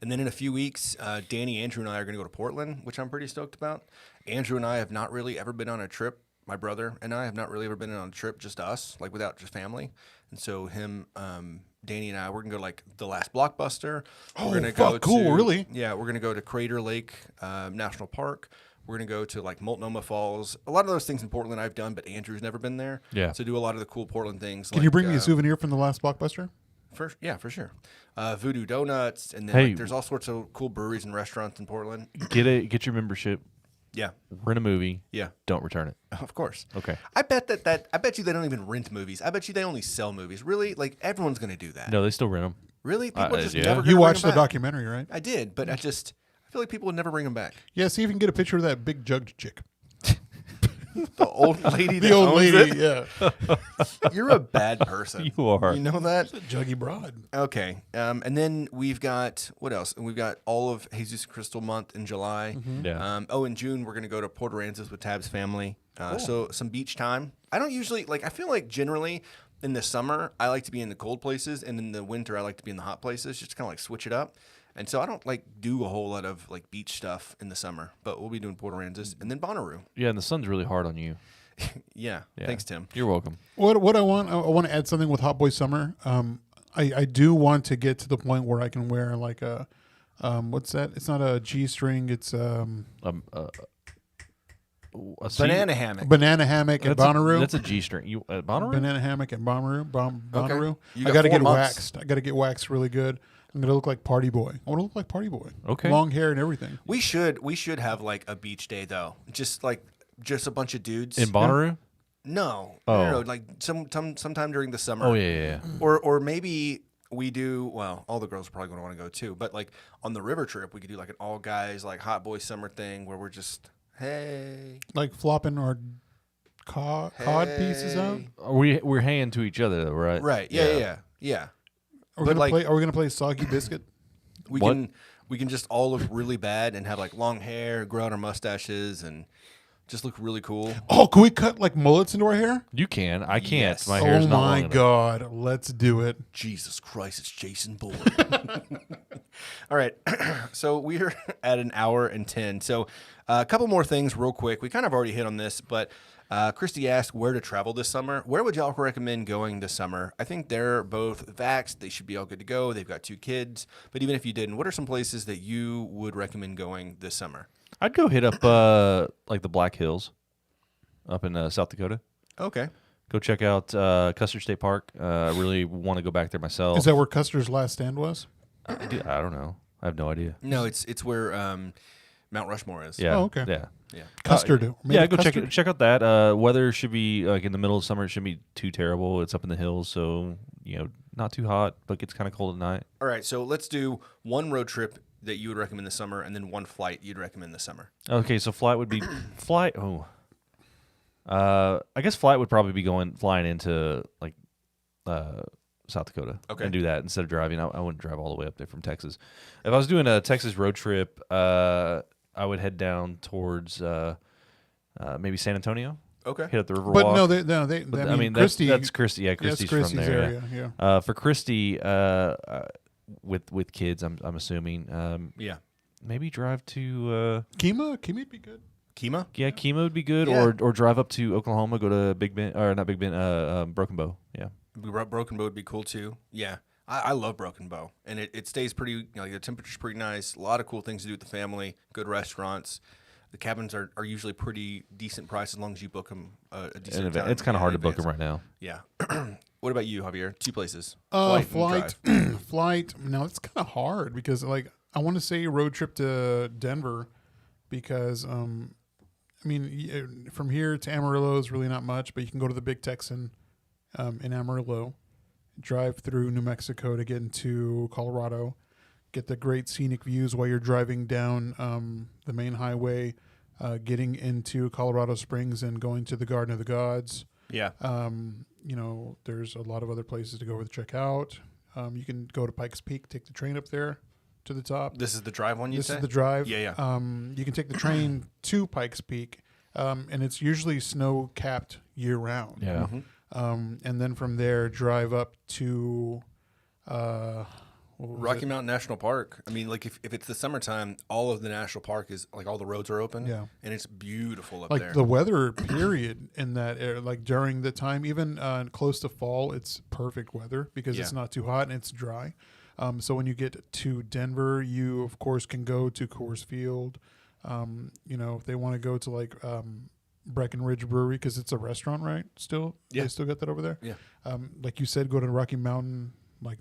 And then in a few weeks, Danny, Andrew, and I are going to go to Portland, which I'm pretty stoked about. Andrew and I have not really ever been on a trip. My brother and I have not really ever been on a trip, just us, without just family. And so him, Danny, and I, we're going to go the last Blockbuster. Oh, we're gonna fuck, cool, really? Yeah, we're going to go to Crater Lake National Park. We're going to go to Multnomah Falls. A lot of those things in Portland I've done, but Andrew's never been there. Yeah. So do a lot of the cool Portland things. Can you bring me a souvenir from the last Blockbuster? For sure. Voodoo Donuts, and then Hey. there's all sorts of cool breweries and restaurants in Portland. Get your membership. Yeah, Rent a movie. yeah, Don't return it. of course. Okay. I bet I bet you they don't even rent movies. I bet you they only sell movies. Really, everyone's gonna do that. No, they still rent them. Really, people just yeah. never. You gonna watched the bring 'em back. documentary, right? I did, but I feel like people would never bring them back. Yeah, see if you can get a picture of that big jugged chick. The old lady. The that old owns lady, it. yeah. You're a bad person. You are. You know that? Juggy broad. Okay. And then we've got what else? We've got all of Jesus Crystal month in July. Yeah. In June we're gonna go to Port Aransas with Tab's family. So some beach time. I don't usually I feel like generally in the summer I like to be in the cold places, and in the winter I like to be in the hot places. Just kind of switch it up. And so I don't do a whole lot of beach stuff in the summer, but we'll be doing Port Aransas and then Bonnaroo. Yeah, and the sun's really hard on you. Yeah. Yeah. Thanks, Tim. You're welcome. What I want to add something with Hot Boy Summer. I do want to get to the point where I can wear a what's that? It's not a G-string. It's A Banana hammock. banana hammock at Bonnaroo. That's a G-string. You at Bonnaroo? Banana hammock at Bonnaroo. You I got got to 4 get months. waxed. I got to get waxed really good. I'm gonna look like Party Boy. I want to look like Party Boy. Okay. Long hair and everything. We should have a beach day though. Just a bunch of dudes. In Bonnaroo? No. Oh. No. Sometime during the summer. Oh, yeah. Or maybe we do. Well, all the girls are probably going to want to go too. But on the river trip, we could do an all guys Hot Boy Summer thing where we're just hey. Like flopping our cod pieces out. We're hanging to each other, though, right? Right. Yeah. Are we But, gonna play? Are we gonna play Soggy Biscuit? We What? can just all look really bad and have long hair, grow out our mustaches, and just look really cool. Oh, can we cut mullets into our hair? You can. I can't. Yes. My hair's Oh not long my enough. God! Let's do it. Jesus Christ, it's Jason Bourne. All right. So we're at an hour and 10. So a couple more things real quick. We kind of already hit on this, but Christy asked where to travel this summer. Where would y'all recommend going this summer? I think they're both vaxxed. They should be all good to go. They've got 2 kids. But even if you didn't, what are some places that you would recommend going this summer? I'd go hit up the Black Hills up in South Dakota. Okay. Go check out Custer State Park. I really want to go back there myself. Is that where Custer's last stand was? Dude, I don't know. I have no idea. No, it's where Mount Rushmore is. Yeah. Oh, okay. Yeah. Yeah. Custard. Made Yeah, of go custard? check out that. Weather should be in the middle of summer. It shouldn't be too terrible. It's up in the hills, so not too hot, but gets kind of cold at night. All right. So let's do one road trip that you would recommend this summer, and then one flight you'd recommend this summer. Okay, so flight would be flight. Oh, I guess flight would probably be flying into South Dakota. Okay. And do that instead of driving. I wouldn't drive all the way up there from Texas. If I was doing a Texas road trip, I would head down towards maybe San Antonio. Okay. hit up the Riverwalk. But I mean, Christie, that's Christie. Yeah, Christie's from Christie's there. area. Yeah. For Christie, with kids, I'm assuming. Yeah. Maybe drive to Kemah'd be good. Kemah? yeah, Kemah would be good, Yeah. or drive up to Oklahoma, go to Big Bend, or not Big Bend, Broken Bow. Yeah. Broken Bow would be cool too. Yeah. I love Broken Bow. And it stays pretty, the temperature's pretty nice. A lot of cool things to do with the family, good restaurants. The cabins are usually pretty decent price as long as you book them a decent time. It's kind of hard to book in them right now. Yeah. What about you, Javier? 2 places. Flight. And drive. Flight. Now it's kind of hard because I want to say road trip to Denver because from here to Amarillo is really not much, but you can go to the Big Texan in Amarillo, drive through New Mexico to get into Colorado, get the great scenic views while you're driving down the main highway, getting into Colorado Springs and going to the Garden of the Gods. Yeah. There's a lot of other places to go to check out. You can go to Pikes Peak, take the train up there to the top. This is the drive one you say? This is the drive. Yeah. You can take the train to Pikes Peak, and it's usually snow-capped year-round. Yeah. Mm-hmm. And then from there, drive up to Rocky Mountain National Park. I mean, if it's the summertime, all of the national park is all the roads are open. Yeah. And it's beautiful up there. The weather period in that area, during the time, even close to fall, it's perfect weather because it's not too hot and it's dry. So when you get to Denver, you of course can go to Coors Field. If they want to go to Breckenridge Brewery because it's a restaurant, right? Still, Yeah. They still got that over there. Yeah. Like you said, go to Rocky Mountain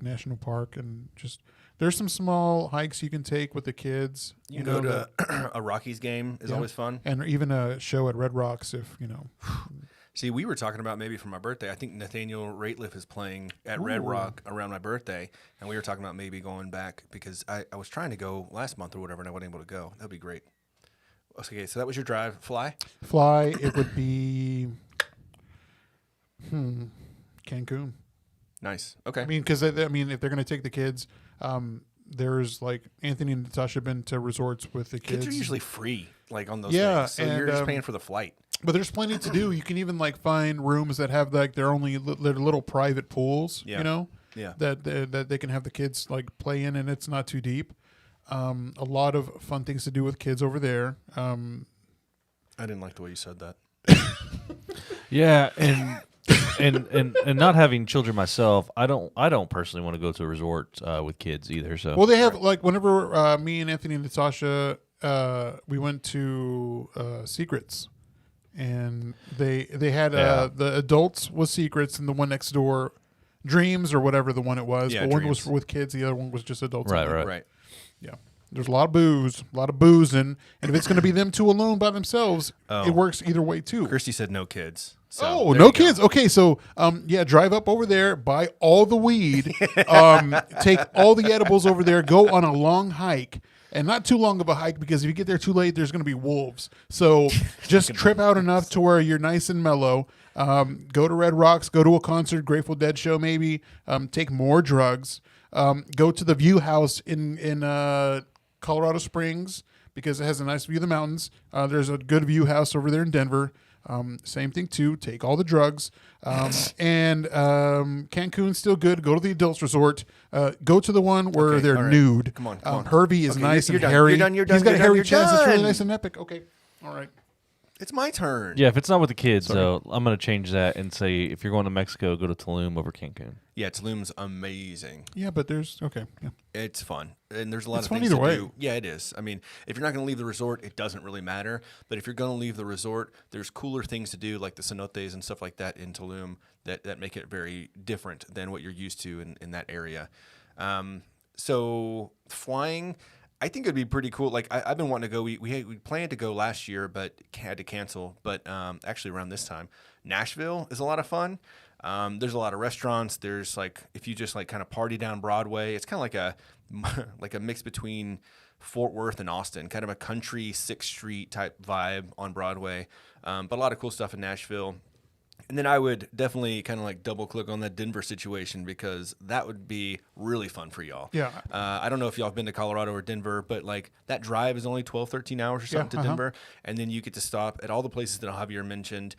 National Park and just there's some small hikes you can take with the kids. You go to a Rockies game is always fun. And even a show at Red Rocks if See, we were talking about maybe for my birthday. I think Nathaniel Rateliff is playing at Red Rock around my birthday, and we were talking about maybe going back because I was trying to go last month or whatever, and I wasn't able to go. That'd be great. Okay, so that was your drive. Fly? Fly, it would be Cancun. Nice. Okay. I mean, because if they're going to take the kids, there's Anthony and Natasha been to resorts with the kids. Kids are usually free, on those Yeah, things. So and, you're just paying for the flight. But there's plenty to do. You can even find rooms that have their only their little private pools. Yeah. Yeah. That they can have the kids play in, and it's not too deep. A lot of fun things to do with kids over there. I didn't like the way you said that. Yeah, and not having children myself, I don't personally want to go to a resort with kids either. So Well, they have whenever me and Anthony and Natasha we went to Secrets, and they had the adults was Secrets, and the one next door, Dreams or whatever the one it was. Yeah, but one was Dreams. with kids, the other one was just adults. Right, only. right. Yeah. There's a lot of booze, and if it's going to be them two alone by themselves, it works either way too. Christy said no kids. So Oh, there no you go. kids. Okay, so drive up over there, buy all the weed, take all the edibles over there, go on a long hike, and not too long of a hike because if you get there too late, there's going to be wolves. So just trip out enough to where you're nice and mellow. Go to Red Rocks, go to a concert, Grateful Dead show maybe, take more drugs, go to the View House in Colorado Springs because it has a nice view of the mountains. There's a good View House over there in Denver. Same thing too. Take all the drugs, and Cancun's still good. Go to the adults resort. Go to the one where they're all right. nude. Come on. Hervey is Okay, nice you're and done. hairy. You're done. He's got You're a done. hairy You're chest. It's really done. nice and epic. Okay, all right. It's my turn. Yeah, if it's not with the kids, though, I'm going to change that and say if you're going to Mexico, go to Tulum over Cancun. Yeah, Tulum's amazing. Yeah, but there's okay. Yeah. It's fun, and there's a lot It's of fun things either to way. do. Yeah, it is. I mean, if you're not going to leave the resort, it doesn't really matter. But if you're going to leave the resort, there's cooler things to do, like the cenotes and stuff like that in Tulum that make it very different than what you're used to in that area. So flying, I think it'd be pretty cool. I've been wanting to go. We planned to go last year, but had to cancel. But actually, around this time, Nashville is a lot of fun. There's a lot of restaurants. There's if you just kind of party down Broadway, it's kind of like a mix between Fort Worth and Austin, kind of a country 6th Street type vibe on Broadway. But a lot of cool stuff in Nashville. And then I would definitely kind of like double click on that Denver situation because that would be really fun for y'all. Yeah. I don't know if y'all have been to Colorado or Denver, but like that drive is only 12, 13 hours or something to Denver. And then you get to stop at all the places that Javier mentioned.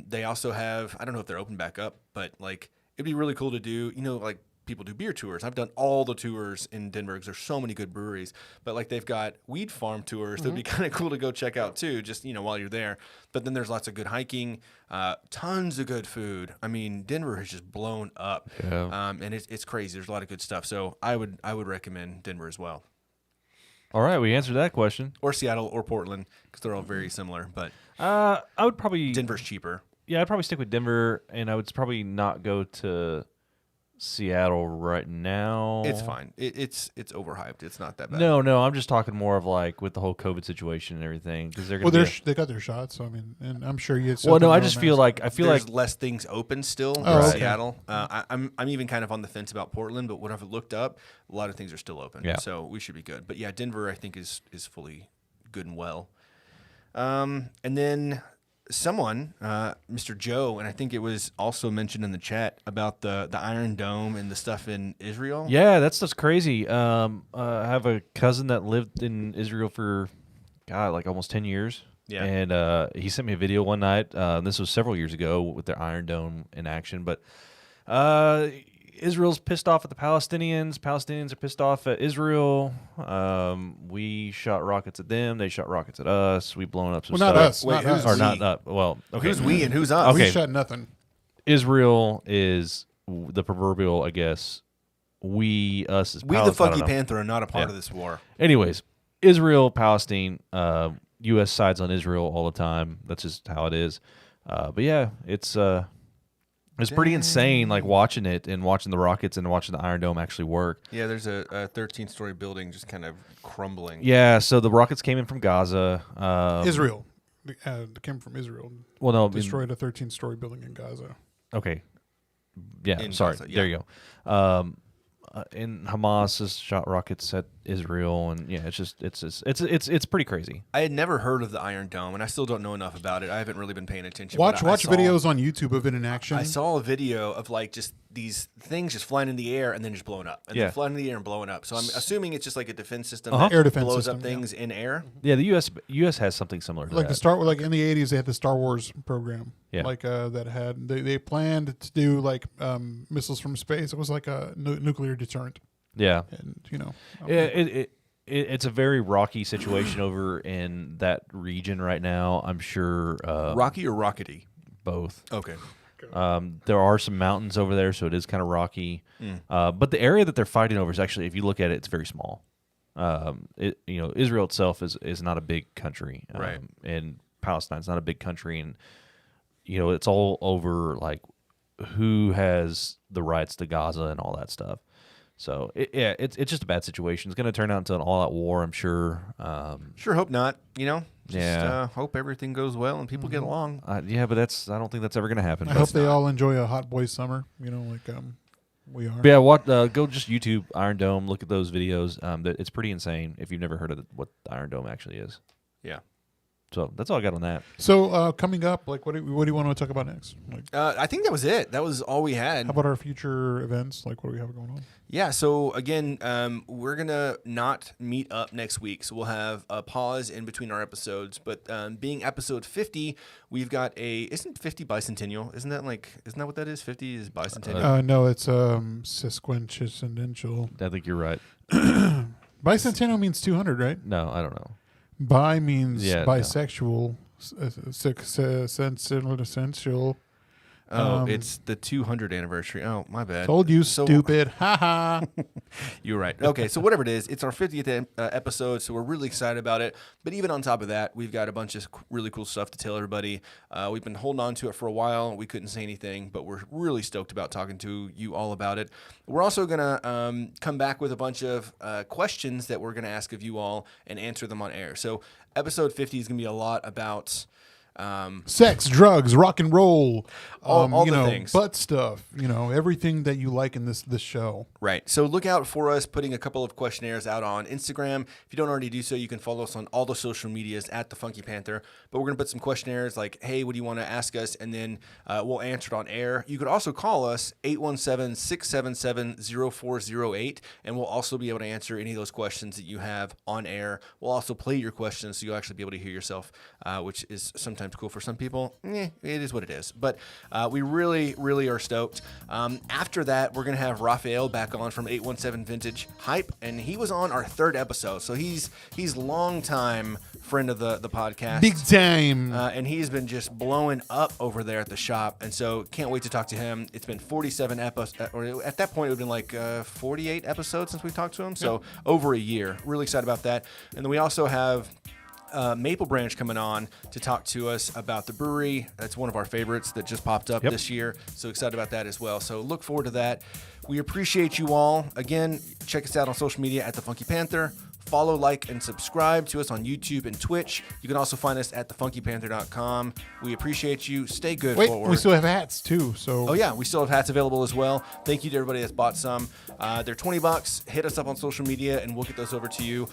They also have, I don't know if they're open back up, but like it'd be really cool to do, like people do beer tours. I've done all the tours in Denver because there's so many good breweries. But like they've got weed farm tours that'd be kind of cool to go check out too, just while you're there. But then there's lots of good hiking, tons of good food. I mean, Denver has just blown up, and it's crazy. There's a lot of good stuff. So I would recommend Denver as well, All right, we answered that question. or Seattle or Portland because they're all very similar. But I would probably Denver's cheaper. Yeah, I'd probably stick with Denver, and I would probably not go to Seattle right now. It's fine. It's overhyped. It's not that bad. No, I'm just talking more of like with the whole COVID situation and everything because they're Well, going to they got their shots. So I mean, and I'm sure you. Well, no, I just feel like There's less things open still in okay. Seattle. I'm even kind of on the fence about Portland, but when I've looked up, a lot of things are still open. Yeah. So we should be good. But yeah, Denver I think is fully good and well. And then someone, Mr. Joe, and I think it was also mentioned in the chat about the Iron Dome and the stuff in Israel. Yeah, that's just crazy. I have a cousin that lived in Israel for, God, like almost 10 years. Yeah. And he sent me a video one night. This was several years ago with their Iron Dome in action. But Israel's pissed off at the Palestinians. Palestinians are pissed off at Israel. We shot rockets at them. They shot rockets at us. We blown up some Well, stuff. not us. Wait, Not who's us. Or not, not well. Okay. Who's we and who's us? Okay. We shot nothing. Israel is the proverbial, I guess. Us is We the Funky Panther are not a part of this war. Anyways, Israel, Palestine, U.S. sides on Israel all the time. That's just how it is. But yeah, it's pretty insane, like watching it and watching the rockets and watching the Iron Dome actually work. Yeah, there's a 13-story building just kind of crumbling. Yeah, so the rockets came in from Gaza. Israel. It came from Israel. Well, no, Destroyed a 13-story building in Gaza. Okay. Yeah, In sorry. Gaza, yeah. There you go. And Hamas has shot rockets at Israel, and yeah, it's pretty crazy. I had never heard of the Iron Dome, and I still don't know enough about it. I haven't really been paying attention. Watch but I saw- videos on YouTube of it in action. I saw a video of like just these things just flying in the air and then just blowing up, and Yeah. then flying in the air and blowing up. So I'm assuming it's just like a defense system Uh-huh. that Air defense blows system, up things in air. Yeah, the U.S. has something similar to like that. like in the 80s, they had the Star Wars program. Yeah. Like that had they planned to do like missiles from space. It was like a nuclear deterrent. Yeah. And It's a very rocky situation over in that region right now. I'm sure Rocky or rockety? both. Okay. There are some mountains over there, so it is kind of rocky. But the area that they're fighting over is actually, if you look at it, it's very small. Israel itself is not a big country, Right. and Palestine's not a big country, and it's all over like who has the rights to Gaza and all that stuff. So it's just a bad situation. It's going to turn out into an all-out war, I'm sure. Sure hope not. Just Yeah. hope everything goes well and people get along. Yeah, but I don't think that's ever going to happen. I But- hope they all enjoy a hot boy summer. Like we are. But yeah, go just YouTube Iron Dome. Look at those videos. It's pretty insane if you've never heard of what the Iron Dome actually is. Yeah. So that's all I got on that. So coming up, like what do you want to talk about next? Like, I think that was it. That was all we had. how about our future events? Like what do we have going on? Yeah, so again, we're going to not meet up next week. So we'll have a pause in between our episodes. But being episode 50, we've got isn't 50 bicentennial? Isn't that what that is? 50 is bicentennial? No, it's sesquicentennial. I think you're right. Bicentennial means 200, right? No, I don't know. Bi means Yeah, no. bisexual. Sensual. It's the 200th anniversary. Oh, my bad. Told you, So- stupid. Ha ha. You're right. Okay, so whatever it is, it's our 50th episode, so we're really excited about it. But even on top of that, we've got a bunch of really cool stuff to tell everybody. We've been holding on to it for a while. We couldn't say anything, but we're really stoked about talking to you all about it. We're also going to come back with a bunch of questions that we're going to ask of you all and answer them on air. So episode 50 is going to be a lot about Sex, drugs, rock and roll, all you the know, things. butt stuff, you know, everything that you like in this show. Right. So look out for us putting a couple of questionnaires out on Instagram. If you don't already do so, you can follow us on all the social medias at The Funky Panther. But we're going to put some questionnaires like, hey, what do you want to ask us? And then we'll answer it on air. You could also call us 817-677-0408, and we'll also be able to answer any of those questions that you have on air. We'll also play your questions so you'll actually be able to hear yourself, which is sometimes cool for some people. It is what it is. But we really, really are stoked. After that, we're going to have Raphael back on from 817 Vintage Hype, and he was on our 3rd episode. So he's long time friend of the podcast. Big time. And he's been just blowing up over there at the shop. And so can't wait to talk to him. It's been 47 episodes, or at that point it would have been like 48 episodes since we talked to him. So over a year. Really excited about that. And then we also have Maple Branch coming on to talk to us about the brewery. That's one of our favorites that just popped up this year. So excited about that as well. So look forward to that. We appreciate you all. Again, check us out on social media at The Funky Panther. Follow, like, and subscribe to us on YouTube and Twitch. You can also find us at thefunkypanther.com. We appreciate you. Stay good. Wait, forward. we still have hats too. So Oh yeah, we still have hats available as well. Thank you to everybody that's bought some. They're $20. Hit us up on social media, and we'll get those over to you.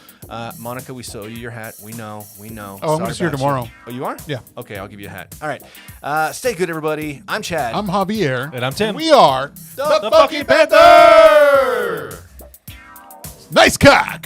Monica, we still owe you your hat. We know. Oh, I'm Sorry gonna see her about tomorrow. you. Oh, you are? Yeah. Okay, I'll give you a hat. All right. Stay good, everybody. I'm Chad. I'm Javier. And I'm Tim. We are the Funky Panther! Nice cock.